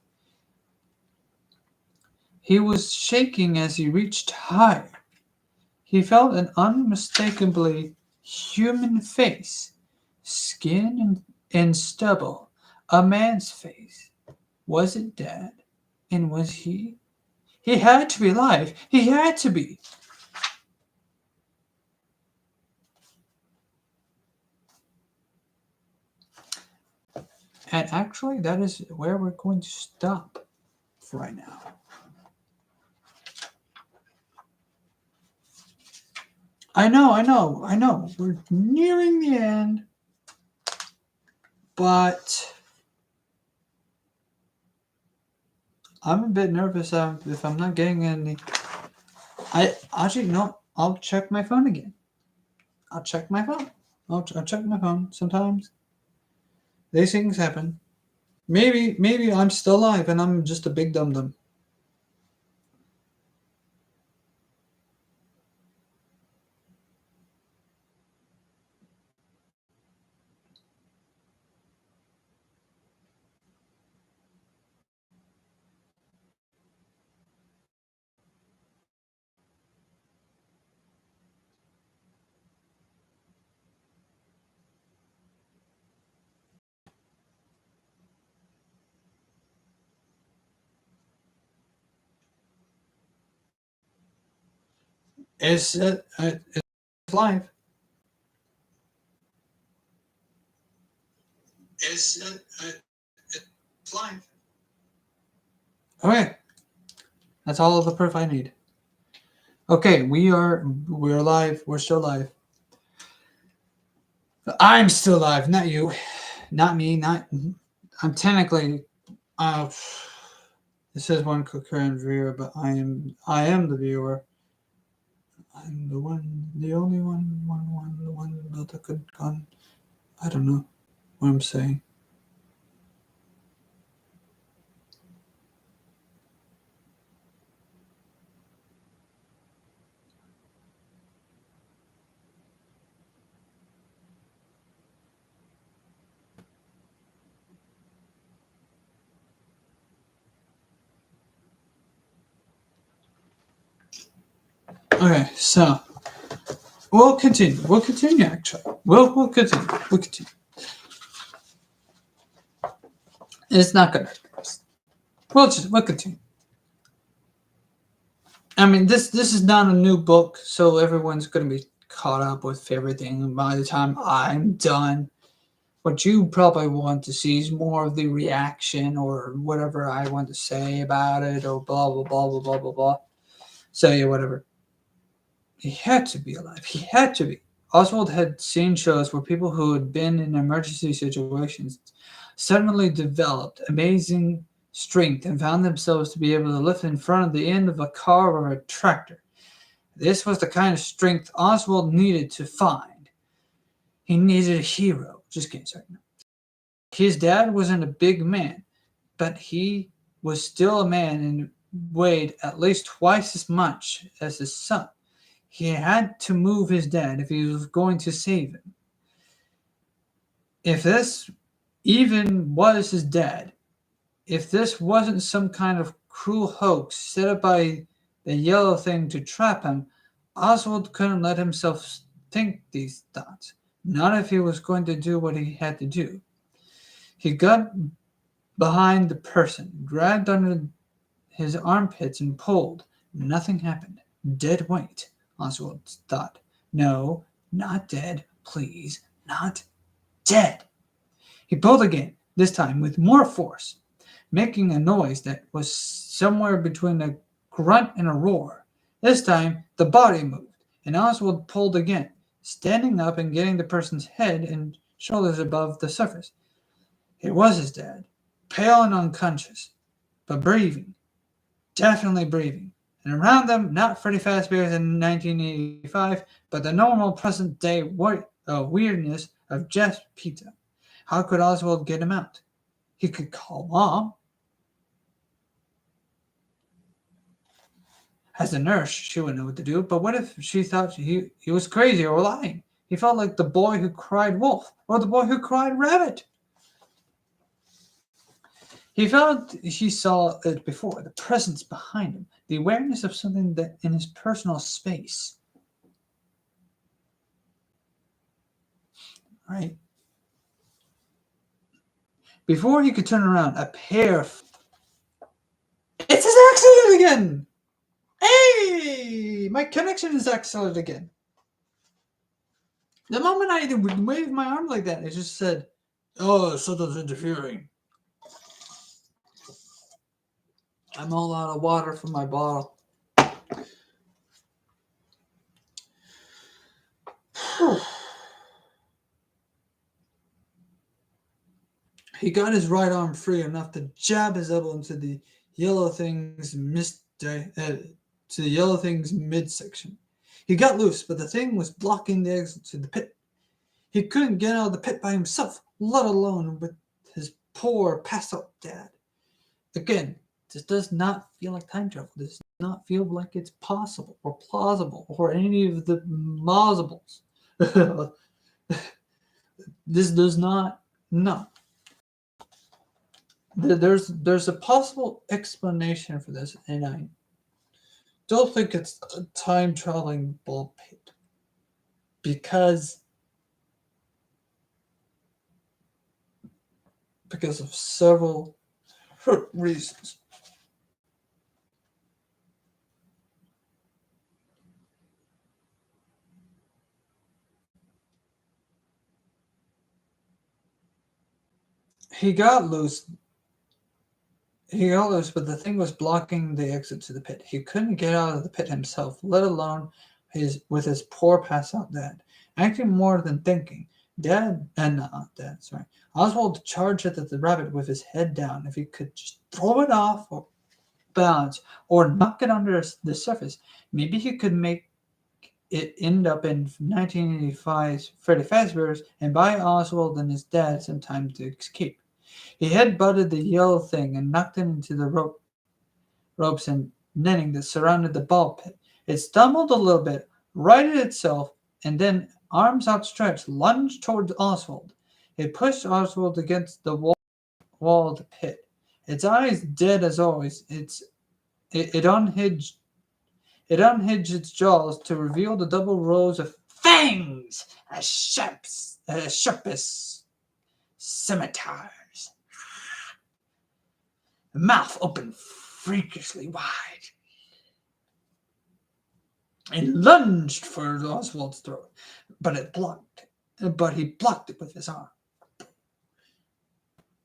He was shaking as he reached higher. He felt an unmistakably human face. Skin and stubble. A man's face. Was it Dad? And was he? He had to be alive. He had to be. And actually, that is where we're going to stop for right now. I know. We're nearing the end. But I'm a bit nervous if I'm not getting any. I actually, no, I'll check my phone again. I'll check my phone. I'll check my phone. Sometimes these things happen. Maybe I'm still alive and I'm just a big dum-dum. It's live. It's live. Okay, that's all of the proof I need. Okay, we're alive. We're still alive. I'm still alive, not you, not me, not. I'm technically. This says one concurrent viewer, but I am the viewer. I'm the one, the only one, the one with a good gun. I don't know what I'm saying. Okay, so we'll continue. We'll continue. Actually, we'll continue. We'll continue. It's not gonna. We'll continue. I mean, this is not a new book, so everyone's gonna be caught up with everything by the time I'm done. What you probably want to see is more of the reaction or whatever I want to say about it, or blah blah blah blah blah blah blah. Say whatever. He had to be alive. He had to be. Oswald had seen shows where people who had been in emergency situations suddenly developed amazing strength and found themselves to be able to lift in front of the end of a car or a tractor. This was the kind of strength Oswald needed to find. He needed a hero. Just kidding, sorry. His dad wasn't a big man, but he was still a man and weighed at least twice as much as his son. He had to move his dad if he was going to save him. If this even was his dad, if this wasn't some kind of cruel hoax set up by the yellow thing to trap him, Oswald couldn't let himself think these thoughts. Not if he was going to do what he had to do. He got behind the person, grabbed under his armpits and pulled. Nothing happened. Dead weight, Oswald thought. No, not dead. Please, not dead. He pulled again, this time with more force, making a noise that was somewhere between a grunt and a roar. This time, the body moved, and Oswald pulled again, standing up and getting the person's head and shoulders above the surface. It was his dad, pale and unconscious, but breathing, definitely breathing. And around them, not Freddy Fazbear's in 1985, but the normal present-day weirdness of Jeff Pita. How could Oswald get him out? He could call Mom. As a nurse, she would know what to do, but what if she thought he was crazy or lying? He felt like the boy who cried wolf, or the boy who cried rabbit. He felt he saw it before, the presence behind him, the awareness of something that in his personal space. Right. Before he could turn around, a pair. It's his accident again! Hey! My connection is excellent again. The moment I waved my arm like that, it just said, "Oh, something's interfering." I'm all out of water from my bottle. He got his right arm free enough to jab his elbow into the yellow thing's midsection. He got loose, but the thing was blocking the exit to the pit. He couldn't get out of the pit by himself, let alone with his poor passed-out dad. Again, this does not feel like time travel. This does not feel like it's possible or plausible or any of the plausibles. This does not. No. There's a possible explanation for this, and I don't think it's a time traveling ball pit because of several reasons. He got loose. But the thing was blocking the exit to the pit. He couldn't get out of the pit himself, let alone with his poor pass out dad. Acting more than thinking, not dad, sorry. Oswald charged at the rabbit with his head down. If he could just throw it off or balance or knock it under the surface, maybe he could make it end up in 1985's Freddy Fazbear's and buy Oswald and his dad some time to escape. He head-butted the yellow thing and knocked it into the ropes and netting that surrounded the ball pit. It stumbled a little bit, righted itself, and then, arms outstretched, lunged towards Oswald. It pushed Oswald against the wall of the pit. Its eyes dead as always. It unhinged its jaws to reveal the double rows of fangs as sharp as scimitars. The mouth opened freakishly wide and lunged for Oswald's throat, but he blocked it with his arm.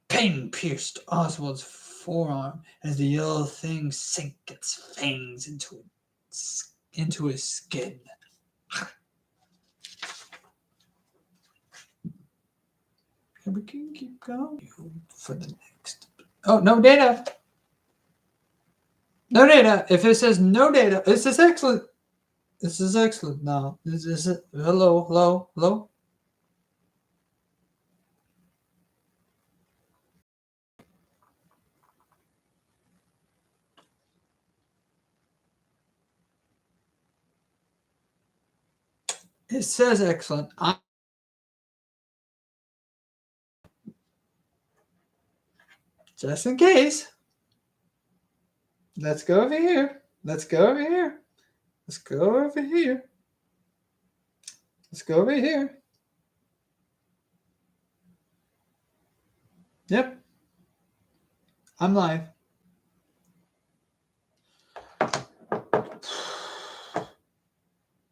Pain pierced Oswald's forearm as the yellow thing sank its fangs into his skin. And we can keep going for the next. Oh, no data. No data. If it says no data, this is excellent. This is excellent. Now, this is it. Hello. It says excellent. Just in case. Let's go over here. Let's go over here. Yep. I'm live.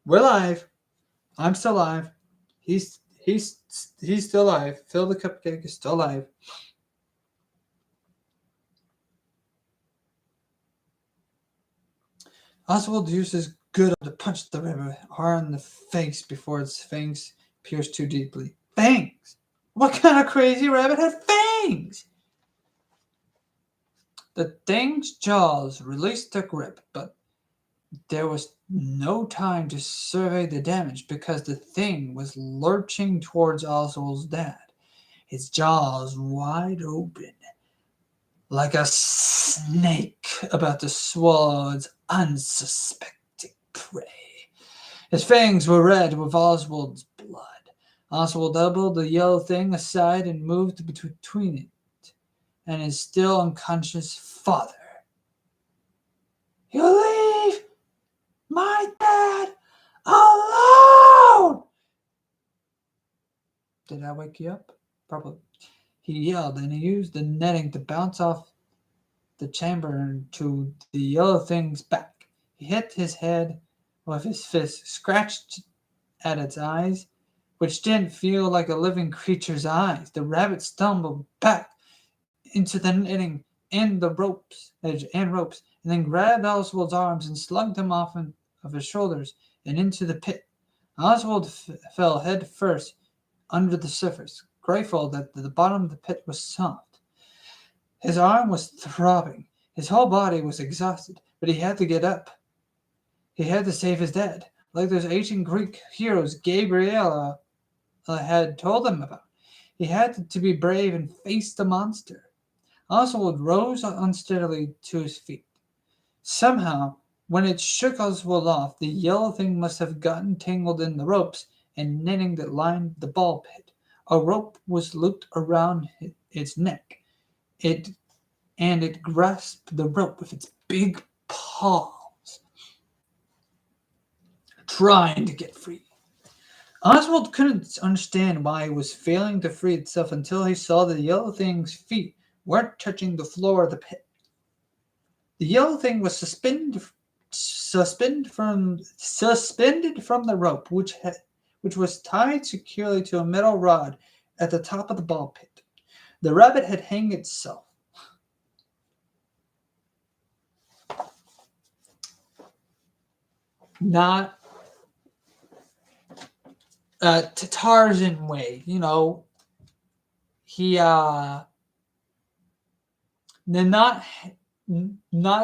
We're live. I'm still live. He's still live. Phil the Cupcake is still live. Oswald uses good to punch the rabbit hard in the face before its fangs pierce too deeply. Fangs! What kind of crazy rabbit had fangs? The thing's jaws released their grip, but there was no time to survey the damage because the thing was lurching towards Oswald's dad, its jaws wide open, like a snake about to swallow its unsuspecting prey. His fangs were red with Oswald's blood. Oswald elbowed the yellow thing aside and moved between it and his still unconscious father. "You leave my dad alone!" Did I wake you up? Probably. he yelled, and he used the netting to bounce off the chamber into the yellow thing's back. He hit his head with his fist, scratched at its eyes, which didn't feel like a living creature's eyes. The rabbit stumbled back into the netting and then grabbed Oswald's arms and slugged him off of his shoulders and into the pit. Oswald fell head first under the surface, grateful that the bottom of the pit was soft. His arm was throbbing. His whole body was exhausted, but he had to get up. He had to save his dad, like those ancient Greek heroes Gabriela had told him about. He had to be brave and face the monster. Oswald rose unsteadily to his feet. Somehow, when it shook Oswald off, the yellow thing must have gotten tangled in the ropes and netting that lined the ball pit. A rope was looped around its neck. It grasped the rope with its big paws, trying to get free. Oswald couldn't understand why it was failing to free itself until he saw the yellow thing's feet weren't touching the floor of the pit. The yellow thing was suspended from the rope, which was tied securely to a metal rod at the top of the ball pit. The rabbit had hanged itself. Not Tarzan way, he not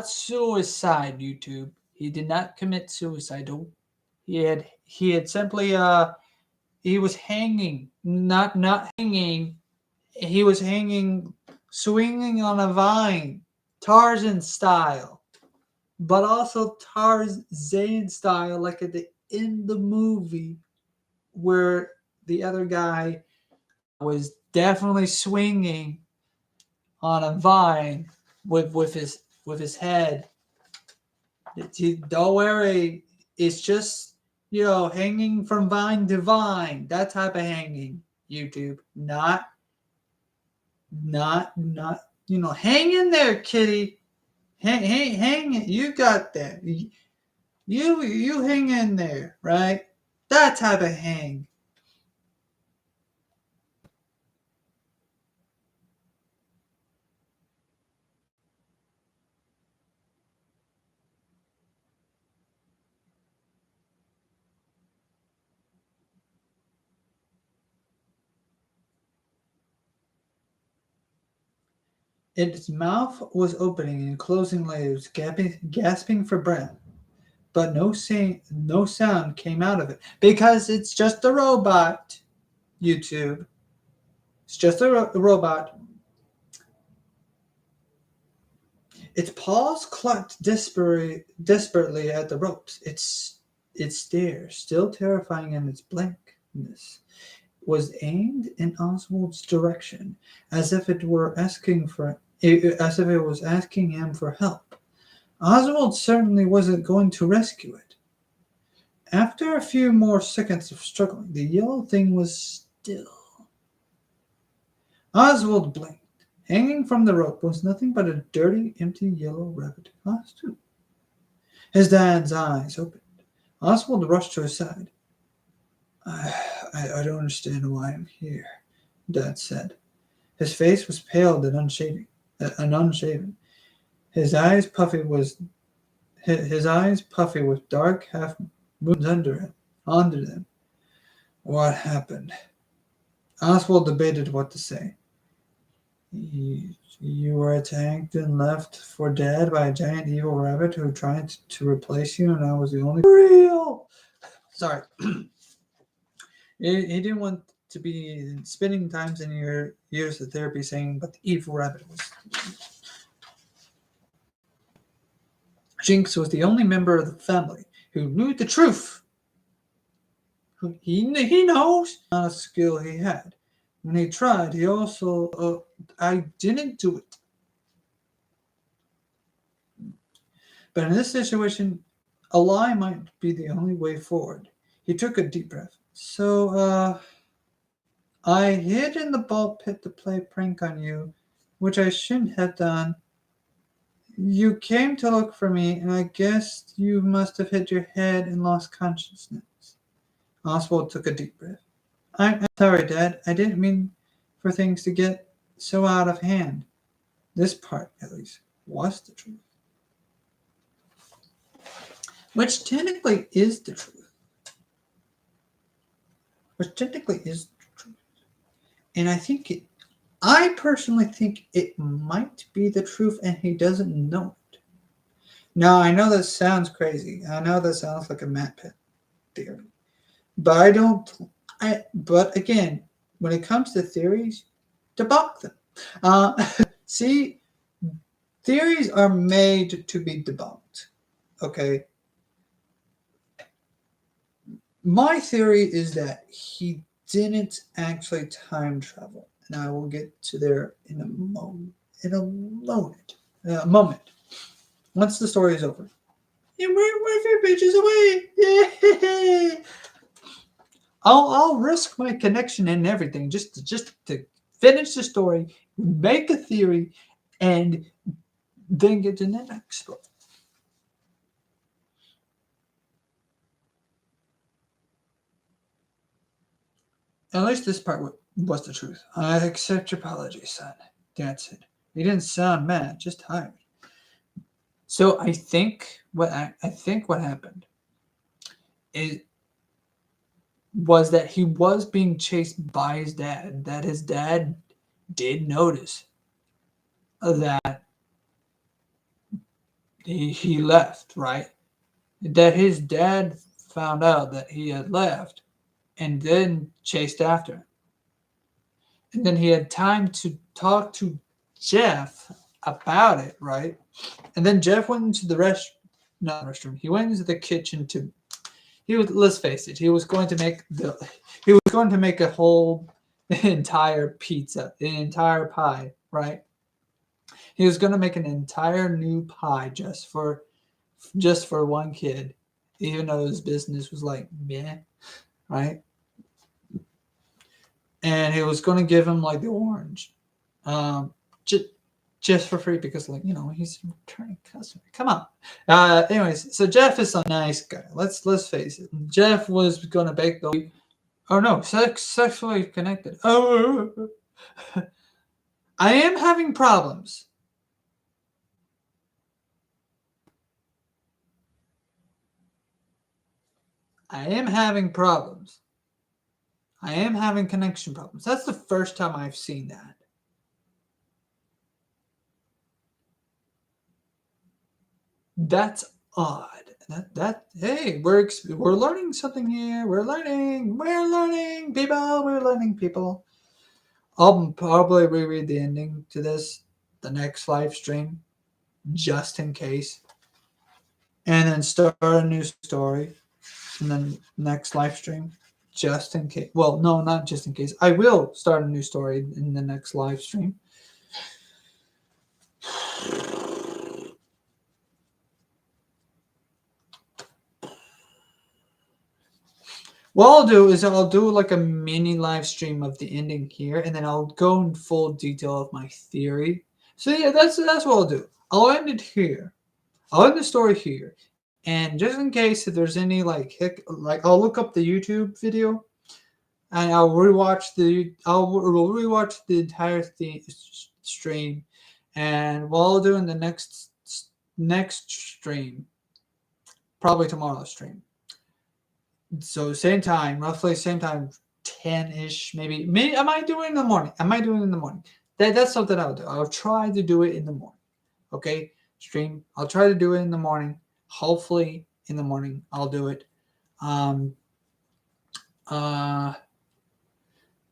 suicide. YouTube, he did not commit suicide. He had simply he was hanging, not hanging. He was hanging, swinging on a vine, Tarzan style, but also Tarzan style, like in the movie where the other guy was definitely swinging on a vine with his head. Don't worry, it's just hanging from vine to vine, that type of hanging. YouTube, not hang in there, kitty. Hang it. You got that. You hang in there, right? That type of hang. Its mouth was opening and closing layers, gasping for breath, but no sound came out of it because it's just a robot. YouTube, it's just a robot. Its paws clutched desperately at the ropes. Its stare, still terrifying in its blankness, was aimed in Oswald's direction, as if it was asking him for help. Oswald certainly wasn't going to rescue it. After a few more seconds of struggling, the yellow thing was still. Oswald blinked. Hanging from the rope was nothing but a dirty, empty yellow rabbit costume. His dad's eyes opened. Oswald rushed to his side. I don't understand why I'm here, Dad said. His face was pale and unshaven. His eyes puffy with dark half moons under them. What happened? Oswald debated what to say. You were attacked and left for dead by a giant evil rabbit who tried to replace you, and I was the only real. Sorry. He didn't want to be spending times in your years of therapy saying, but the evil rabbit was. Jinx was the only member of the family who knew the truth. He knows not a skill he had. When he tried, he also, I didn't do it. But in this situation, a lie might be the only way forward. He took a deep breath. So, I hid in the ball pit to play a prank on you, which I shouldn't have done. You came to look for me, and I guess you must have hit your head and lost consciousness. Oswald took a deep breath. I'm sorry, Dad. I didn't mean for things to get so out of hand. This part, at least, was the truth. Which technically is the truth. Which technically is the truth. And I personally think it might be the truth and he doesn't know it. Now, I know that sounds crazy. I know that sounds like a Matt Pitt theory. But but again, when it comes to theories, debunk them. See, theories are made to be debunked. Okay? My theory is that he didn't actually time travel. And I will get to there in a moment. Once the story is over. And we're a few pages away. Yay! I'll risk my connection and everything just to finish the story, make a theory, and then get to the next story. At least this part was the truth. I accept your apology, son. Dad said. He didn't sound mad, just tired. So I think what happened was that he was being chased by his dad. That his dad did notice that he left, right? That his dad found out that he had left and then chased after him. And then he had time to talk to Jeff about it, right? And then Jeff went into the restroom. He went into the kitchen let's face it, he was going to make a whole entire pizza, an entire pie, right? He was going to make an entire new pie just for one kid, even though his business was like meh, right? And he was going to give him like the orange, just for free because, like, he's a returning customer. Come on. Anyways, so Jeff is a nice guy. Let's face it. Jeff was going to bake the. Oh no, sexually connected. Oh, I am having problems. I am having problems. I am having connection problems. That's the first time I've seen that. That's odd. Hey, we're learning something here. We're learning people. I'll probably reread the ending to the next live stream, just in case, and then start a new story, and then next live stream, just in case. Well, no, not just in case. I will start a new story in the next live stream. What I'll do is I'll do like a mini live stream of the ending here, and then I'll go in full detail of my theory. So yeah, that's what I'll do. I'll end it here. I'll end the story here, and just in case if there's any I'll look up the YouTube video, and I'll rewatch the entire stream, and what I'll do in the next stream, probably tomorrow's stream. So same time, roughly same time, 10-ish, maybe. I might do it in the morning. That's something I'll do. I'll try to do it in the morning. Okay, stream. I'll try to do it in the morning. Hopefully in the morning I'll do it.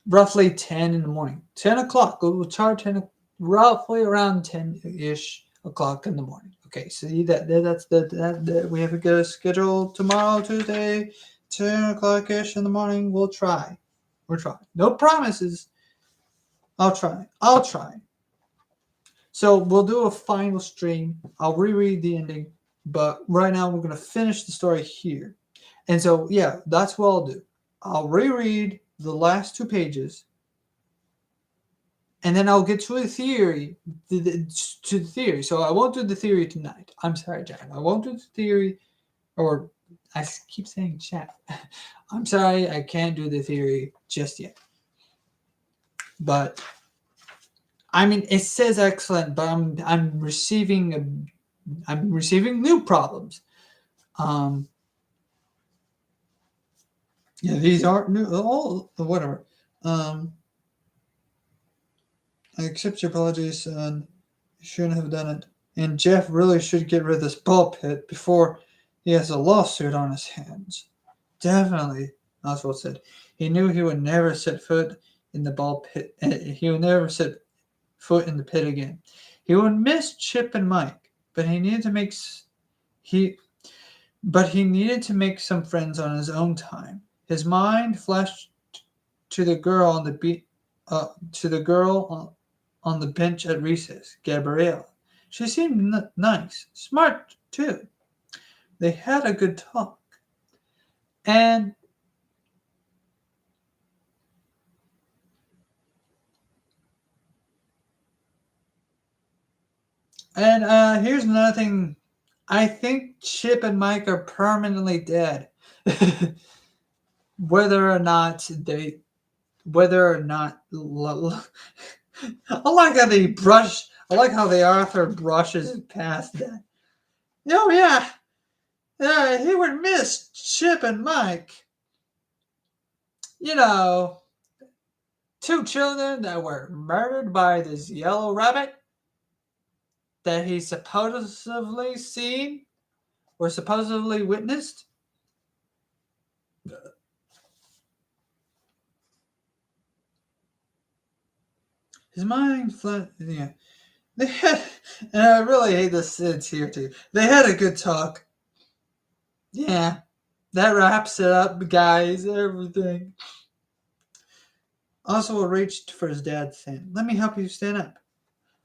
Roughly 10 in the morning. 10 o'clock. We'll try roughly around 10-ish o'clock in the morning. Okay, see that's we have a good schedule tomorrow, Tuesday. 10 o'clock-ish in the morning. We'll try. We're trying. No promises. I'll try. So we'll do a final stream. I'll reread the ending. But right now we're going to finish the story here. And so, yeah, that's what I'll do. I'll reread the last 2 pages. and then I'll get to a theory, to the theory. So I won't do the theory tonight. I'm sorry, Jack. I won't do the theory, or I keep saying chat. I'm sorry, I can't do the theory just yet. But I mean, it says excellent, but I'm receiving new problems. Yeah, these aren't new. Oh, whatever. I accept your apologies, son. You shouldn't have done it. And Jeff really should get rid of this ball pit before he has a lawsuit on his hands. Definitely, Oswald said. He knew he would never set foot in the ball pit. He would never set foot in the pit again. He would miss Chip and Mike, but he needed to make some friends on his own time. His mind flashed to the girl on the on the bench at recess, Gabrielle. She seemed nice, smart too. They had a good talk, and here's another thing. I think Chip and Mike are permanently dead. whether or not they whether or not I like how the author brushes past that. Oh yeah. He would miss Chip and Mike. You know, two children that were murdered by this yellow rabbit that he supposedly seen or supposedly witnessed. His mind flat. Yeah, they had. And I really hate the Sids here too. They had a good talk. Yeah, that wraps it up, guys. Everything. Oswald reached for his dad's hand. Let me help you stand up.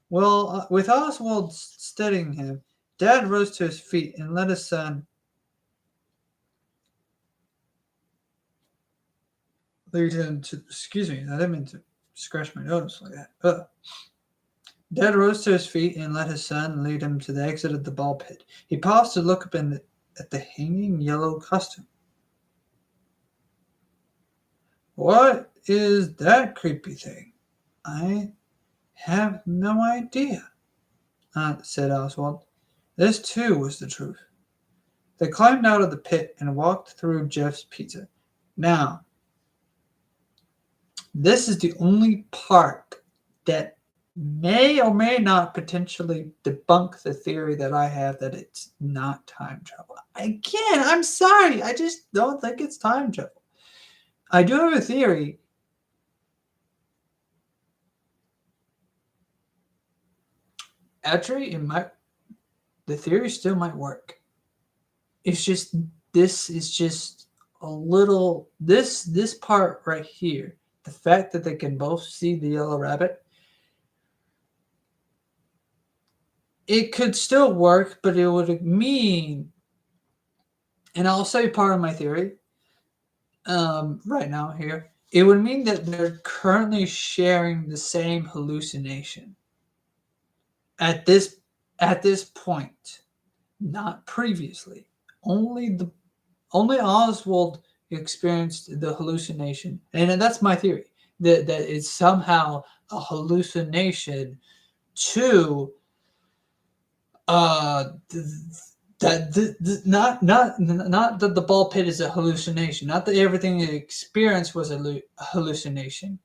Well, with Oswald steadying him, Dad rose to his feet and let his son lead him to. Excuse me, I didn't mean to scratch my nose like that. Dad rose to his feet and let his son lead him to the exit of the ball pit. He paused to look up at the hanging yellow costume. What is that creepy thing? I have no idea, said Oswald. This too was the truth. They climbed out of the pit and walked through Jeff's pizza. Now, this is the only part that may or may not potentially debunk the theory that I have that it's not time travel. Again, I'm sorry. I just don't think it's time travel. I do have a theory. Actually, the theory still might work. It's just this is just a little this part right here. The fact that they can both see the yellow rabbit, it could still work, but it would mean, and I'll say part of my theory right now here, it would mean that they're currently sharing the same hallucination at this point, not previously. Only Oswald experienced the hallucination, and that's my theory, that it's somehow a hallucination to not that the ball pit is a hallucination, not that everything you experienced was a hallucination.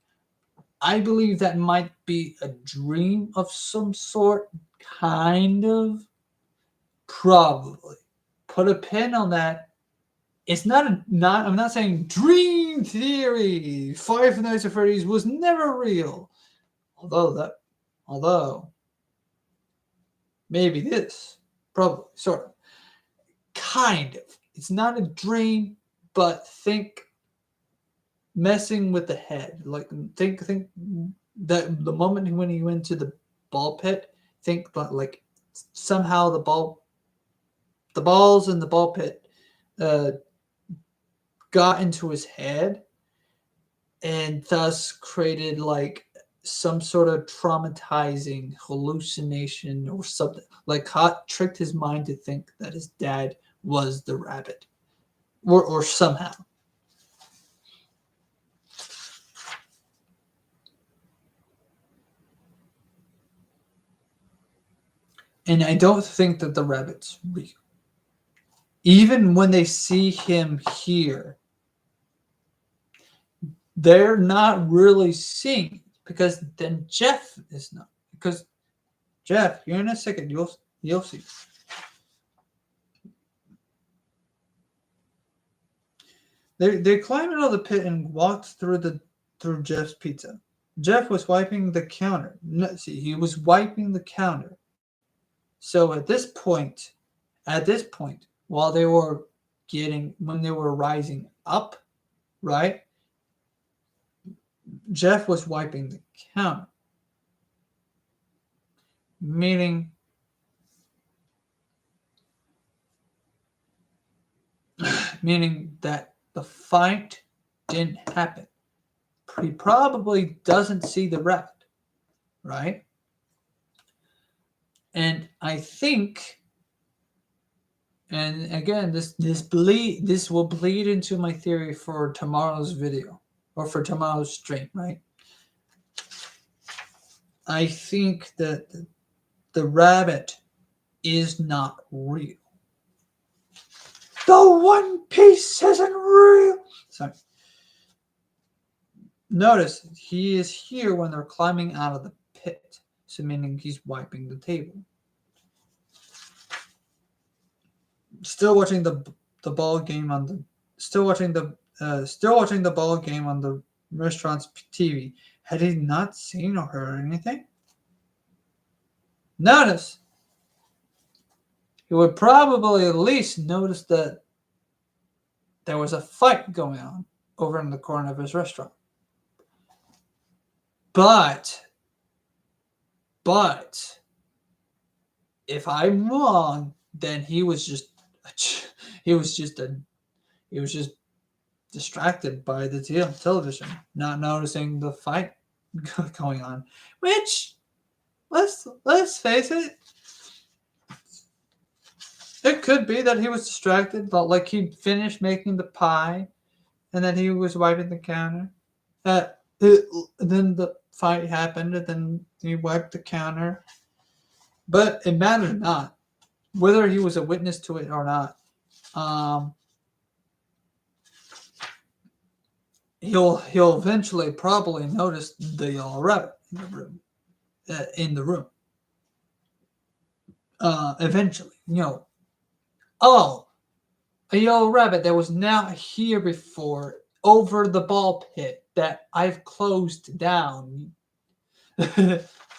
I believe that might be a dream of some sort, kind of, probably. Put a pin on that. It's I'm not saying dream theory. Five Nights at Freddy's was never real, although maybe this, probably, sort of, kind of. It's not a dream, but think messing with the head. Like think that the moment when he went to the ball pit, think like somehow the balls in the ball pit got into his head and thus created like some sort of traumatizing hallucination or something, like tricked his mind to think that his dad was the rabbit, or somehow. And I don't think that the rabbit's real. Even when they see him here, they're not really seeing it, because then Jeff is not. Because Jeff, here in a second, you'll see. They climbed out of the pit and walked through Jeff's pizza. Jeff was wiping the counter. No, see, he was wiping the counter. So at this point, while when they were rising up, right? Jeff was wiping the counter, meaning that the fight didn't happen. He probably doesn't see the rabbit, right? And I think, and again, this will bleed into my theory for tomorrow's video or for tomorrow's stream, right? I think that the rabbit is not real. The One Piece isn't real. Sorry. Notice he is here when they're climbing out of the pit, so meaning he's wiping the table. Still watching the ball game on the ball game on the restaurant's TV. Had he not seen or heard anything? Notice he would probably at least notice that there was a fight going on over in the corner of his restaurant. But if I'm wrong, then he was just distracted by the television, not noticing the fight going on. Which, let's face it, it could be that he was distracted, but like he finished making the pie, and then he was wiping the counter. Then the fight happened, and then he wiped the counter. But it mattered not whether he was a witness to it or not. He'll eventually probably notice the yellow rabbit in the room. Eventually, a yellow rabbit that was not here before over the ball pit that I've closed down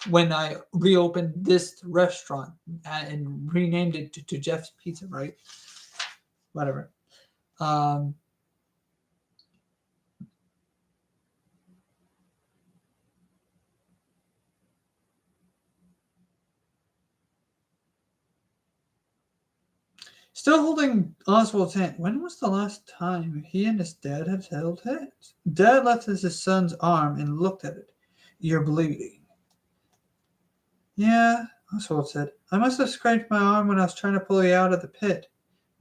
when I reopened this restaurant and renamed it to Jeff's Pizza, right? Whatever. Still holding Oswald's hand. When was the last time he and his dad had held hands? Dad lifted his son's arm and looked at it. You're bleeding. Yeah, Oswald said. I must have scraped my arm when I was trying to pull you out of the pit.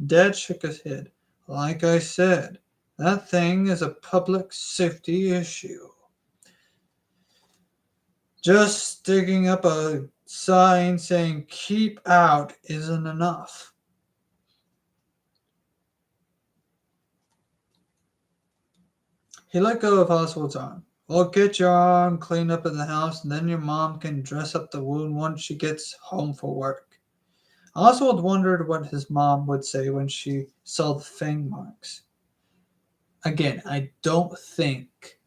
Dad shook his head. Like I said, that thing is a public safety issue. Just sticking up a sign saying keep out isn't enough. He let go of Oswald's arm. Well, get your arm cleaned up in the house, and then your mom can dress up the wound once she gets home from work. Oswald wondered what his mom would say when she saw the fang marks. Again, I don't think...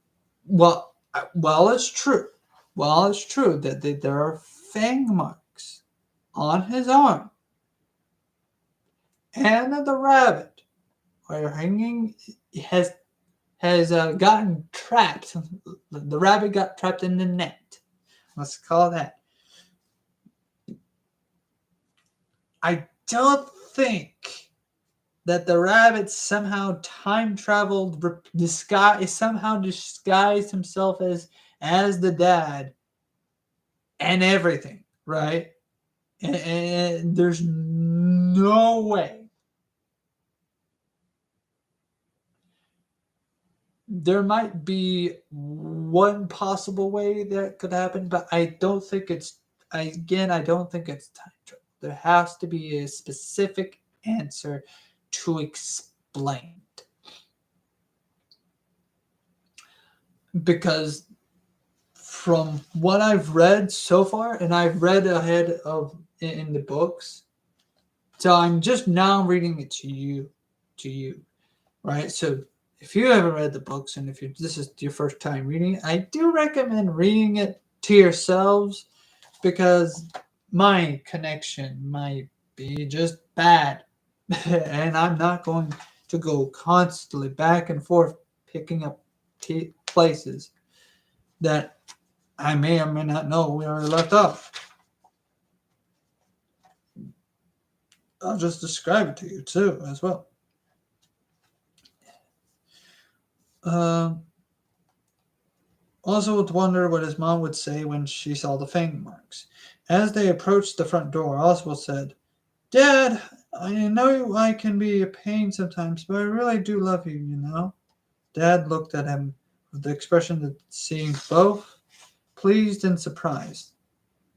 Well, it's true. Well, it's true that there are fang marks on his arm. And that the rabbit, while hanging, has gotten trapped. The rabbit got trapped in the net. Let's call that. I don't think that the rabbit somehow time traveled, somehow disguised himself as the dad and everything, right? And there's no way. There might be one possible way that could happen, but I don't think it's. I don't think it's time travel. There has to be a specific answer to explain it. Because from what I've read so far, and I've read ahead of in the books, so I'm just now reading it to you, right? So if you haven't read the books and if this is your first time reading it, I do recommend reading it to yourselves because my connection might be just bad, and I'm not going to go constantly back and forth picking up places that I may or may not know where I left off. I'll just describe it to you too as well. Also would wonder what his mom would say when she saw the fang marks. As they approached the front door, Oswald said, "Dad, I know I can be a pain sometimes, but I really do love you, you know?" Dad looked at him with the expression that seemed both pleased and surprised.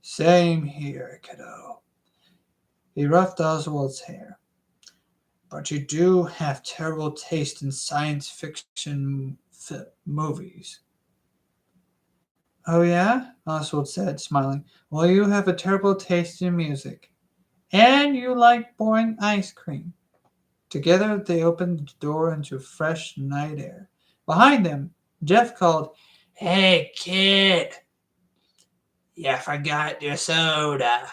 "Same here, kiddo." He ruffed Oswald's hair. "But you do have terrible taste in science fiction movies." "Oh, yeah?" Oswald said, smiling. "Well, you have a terrible taste in music. And you like boring ice cream." Together they opened the door into fresh night air. Behind them, Jeff called, "Hey, kid, you forgot your soda."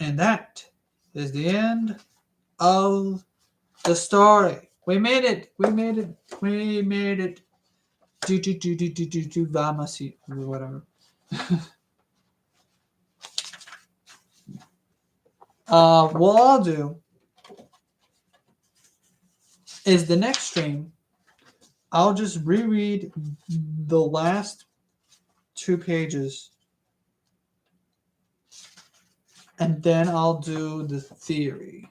And that is the end of the story. We made it. We made it. We made it. Vamos, whatever. What I'll do is the next stream, I'll just reread the last 2 pages, and then I'll do the theory,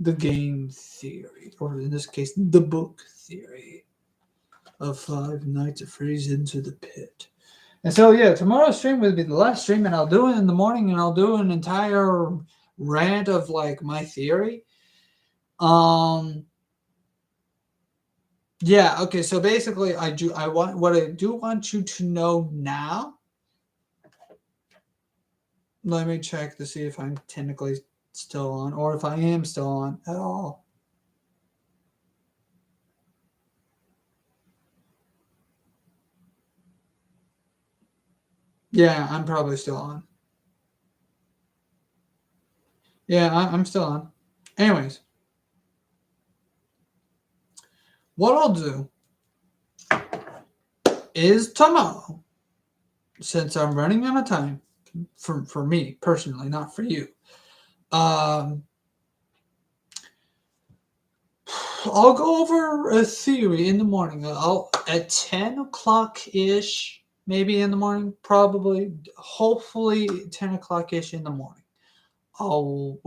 the game theory, or in this case, the book theory of Five Nights at Freddy's Into the Pit. And so, yeah, tomorrow's stream will be the last stream, and I'll do it in the morning, and I'll do an entire rant of like my theory. Yeah, okay, so basically I do want you to know now. Let me check to see if I'm technically still on, or if I am still on at all. Yeah, I'm probably still on. Yeah, I'm still on. Anyways, what I'll do is tomorrow, since I'm running out of time, for me personally, not for you, I'll go over a theory in the morning. I'll at 10 o'clock ish, maybe in the morning, probably, hopefully 10 o'clock ish in the morning. I'll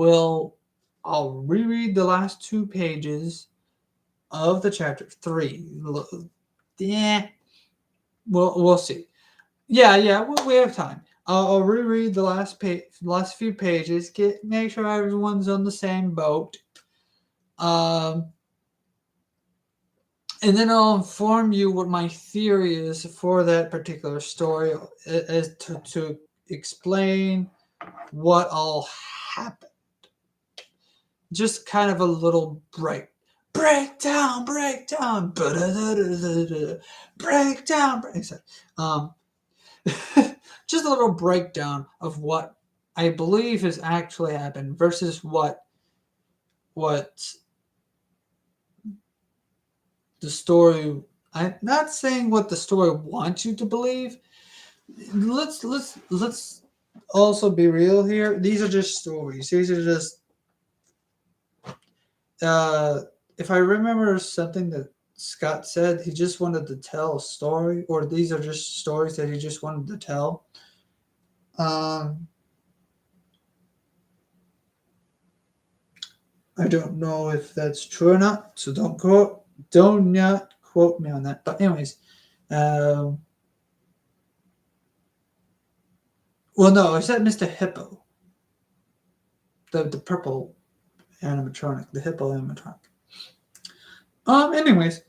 reread the last 2 pages of the chapter 3. Yeah, we'll see. Yeah, we have time. I'll reread the last few pages. Make sure everyone's on the same boat. And then I'll inform you what my theory is for that particular story, as to explain what all happened. Just kind of a little breakdown, breakdown, just a little breakdown of what I believe has actually happened versus what the story. I'm not saying what the story wants you to believe. Let's also be real here. These are just stories. These are just if I remember something that Scott said, he just wanted to tell a story, or these are just stories that he just wanted to tell. Um, I don't know if that's true or not, so don't not quote me on that. But anyways, um, well, no, I said Mr. Hippo, the purple animatronic, the hippo animatronic. Anyways,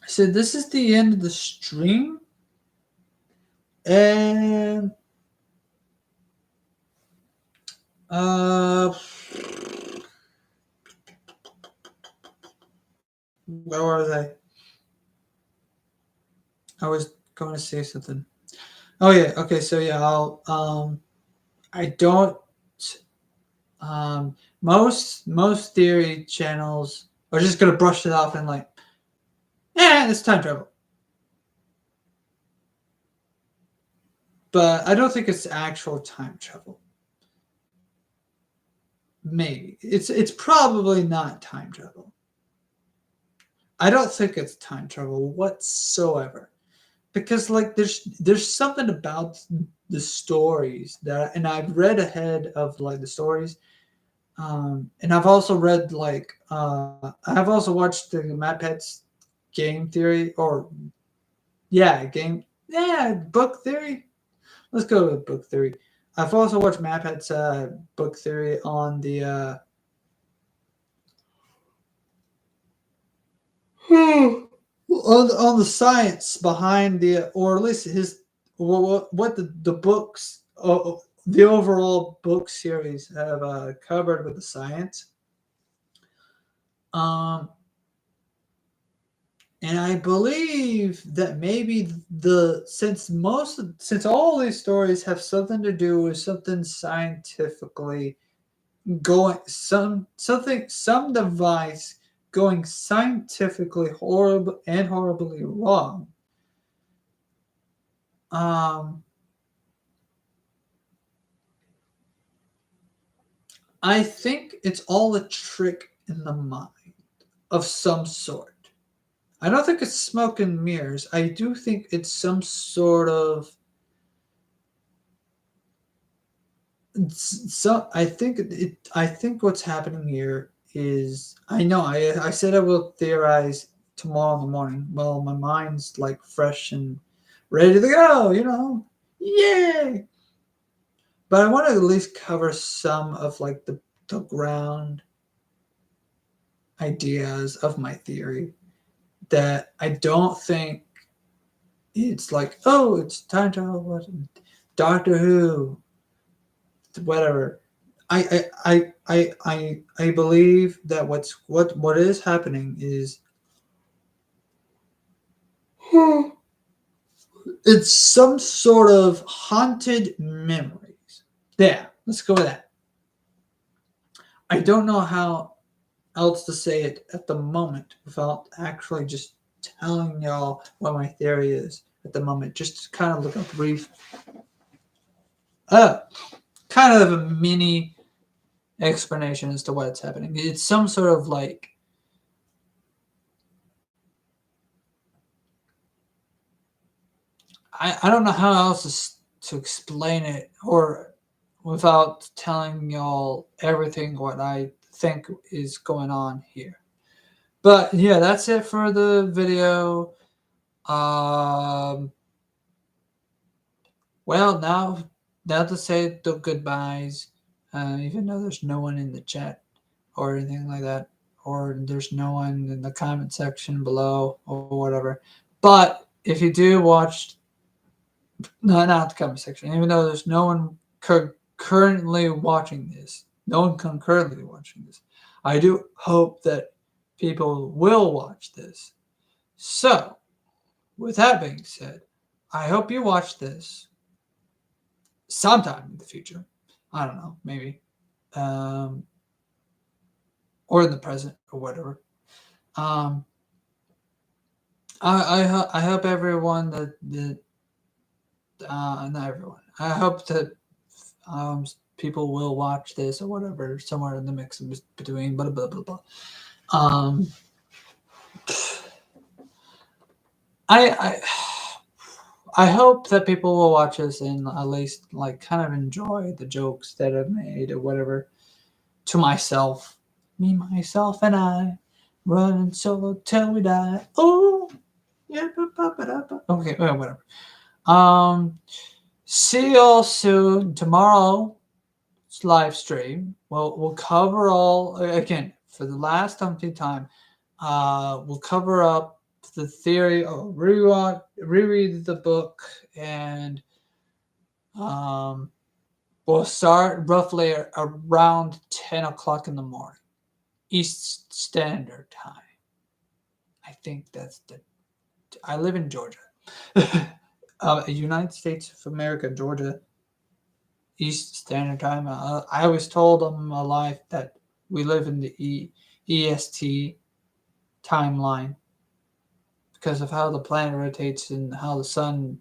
so this is the end of the stream, and uh, where was I? I was going to say something. Oh yeah, okay. So yeah, I don't. Most theory channels are just gonna brush it off and like, it's time travel. But I don't think it's actual time travel. Maybe it's probably not time travel. I don't think it's time travel whatsoever, because like there's something about the stories that, and I've read ahead of like the stories, and I've also read like I've also watched the Matt Pet's game theory, or book theory. Let's go with book theory. I've also watched Matt Pet's book theory on the on the science behind the, or at least his, what the books, the overall book series have covered with the science. Um, and I believe that maybe since all these stories have something to do with something scientifically going, some device going scientifically horribly wrong. Um, I think it's all a trick in the mind of some sort. I don't think it's smoke and mirrors. I do think it's some sort of. So I think it. I think what's happening here is, I know I said I will theorize tomorrow in the morning. Well, my mind's like fresh and ready to go. Yay! But I want to at least cover some of like the ground ideas of my theory, that I don't think it's like, oh, it's time travel, what, Doctor Who, whatever. I believe that what is happening is it's some sort of haunted memories. Yeah, let's go with that. I don't know how else to say it at the moment without actually just telling y'all what my theory is at the moment. Just to kind of look a brief, uh, kind of a mini explanation as to what's happening. It's some sort of like, I don't know how else to explain it, or without telling y'all everything what I think is going on here. But yeah, that's it for the video. Um, well, now to say the goodbyes, even though there's no one in the chat or anything like that, or there's no one in the comment section below or whatever. But if you do watch, no, not the comment section, even though there's no one currently watching this, no one concurrently watching this, I do hope that people will watch this. So, with that being said, I hope you watch this sometime in the future. I don't know, maybe, um, or in the present or whatever. Um, I hope everyone that not everyone. I hope that um, people will watch this or whatever, somewhere in the mix between blah blah blah blah. I I hope that people will watch this and at least like kind of enjoy the jokes that I've made or whatever. To myself, me, myself, and I, running solo till we die. Oh, yeah, okay, whatever. See you all soon tomorrow. Live stream. We'll cover all again for the last umpteen time. We'll cover up the theory. Reread the book, and we'll start roughly around 10 o'clock in the morning, East Standard Time. I think that's the. I live in Georgia, United States of America, Georgia. East Standard Time. I was told all my life that we live in the EST timeline because of how the planet rotates and how the sun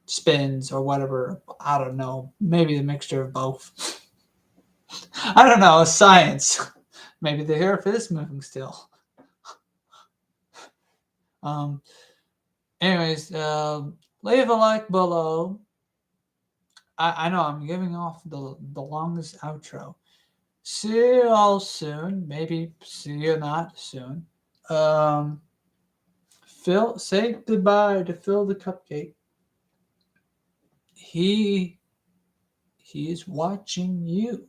spins or whatever. I don't know. Maybe a mixture of both. I don't know. It's science. Maybe the earth is moving still. Anyways, leave a like below. I know I'm giving off the longest outro. See you all soon. Maybe see you not soon. Phil, say goodbye to Phil the Cupcake. He is watching you,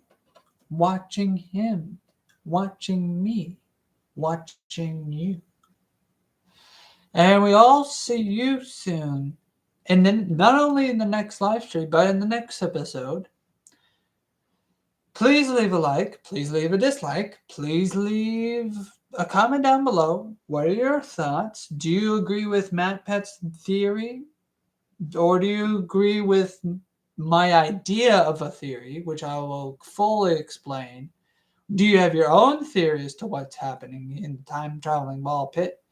watching him, watching me, watching you. And we all see you soon. And then not only in the next live stream, but in the next episode. Please leave a like. Please leave a dislike. Please leave a comment down below. What are your thoughts? Do you agree with Matt Pet's theory? Or do you agree with my idea of a theory, which I will fully explain? Do you have your own theory as to what's happening in the time-traveling ball pit?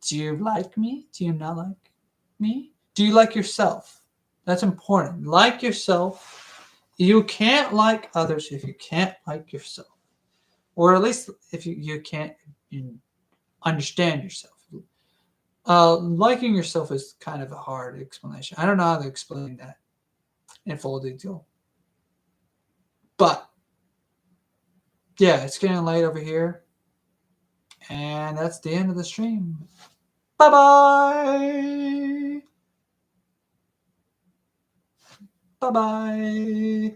Do you like me? Do you not like me? Do you like yourself? That's important. Like yourself. You can't like others if you can't like yourself. Or at least if you can't understand yourself. Liking yourself is kind of a hard explanation. I don't know how to explain that in full detail. But, yeah, it's getting late over here. And that's the end of the stream. Bye-bye. Bye-bye.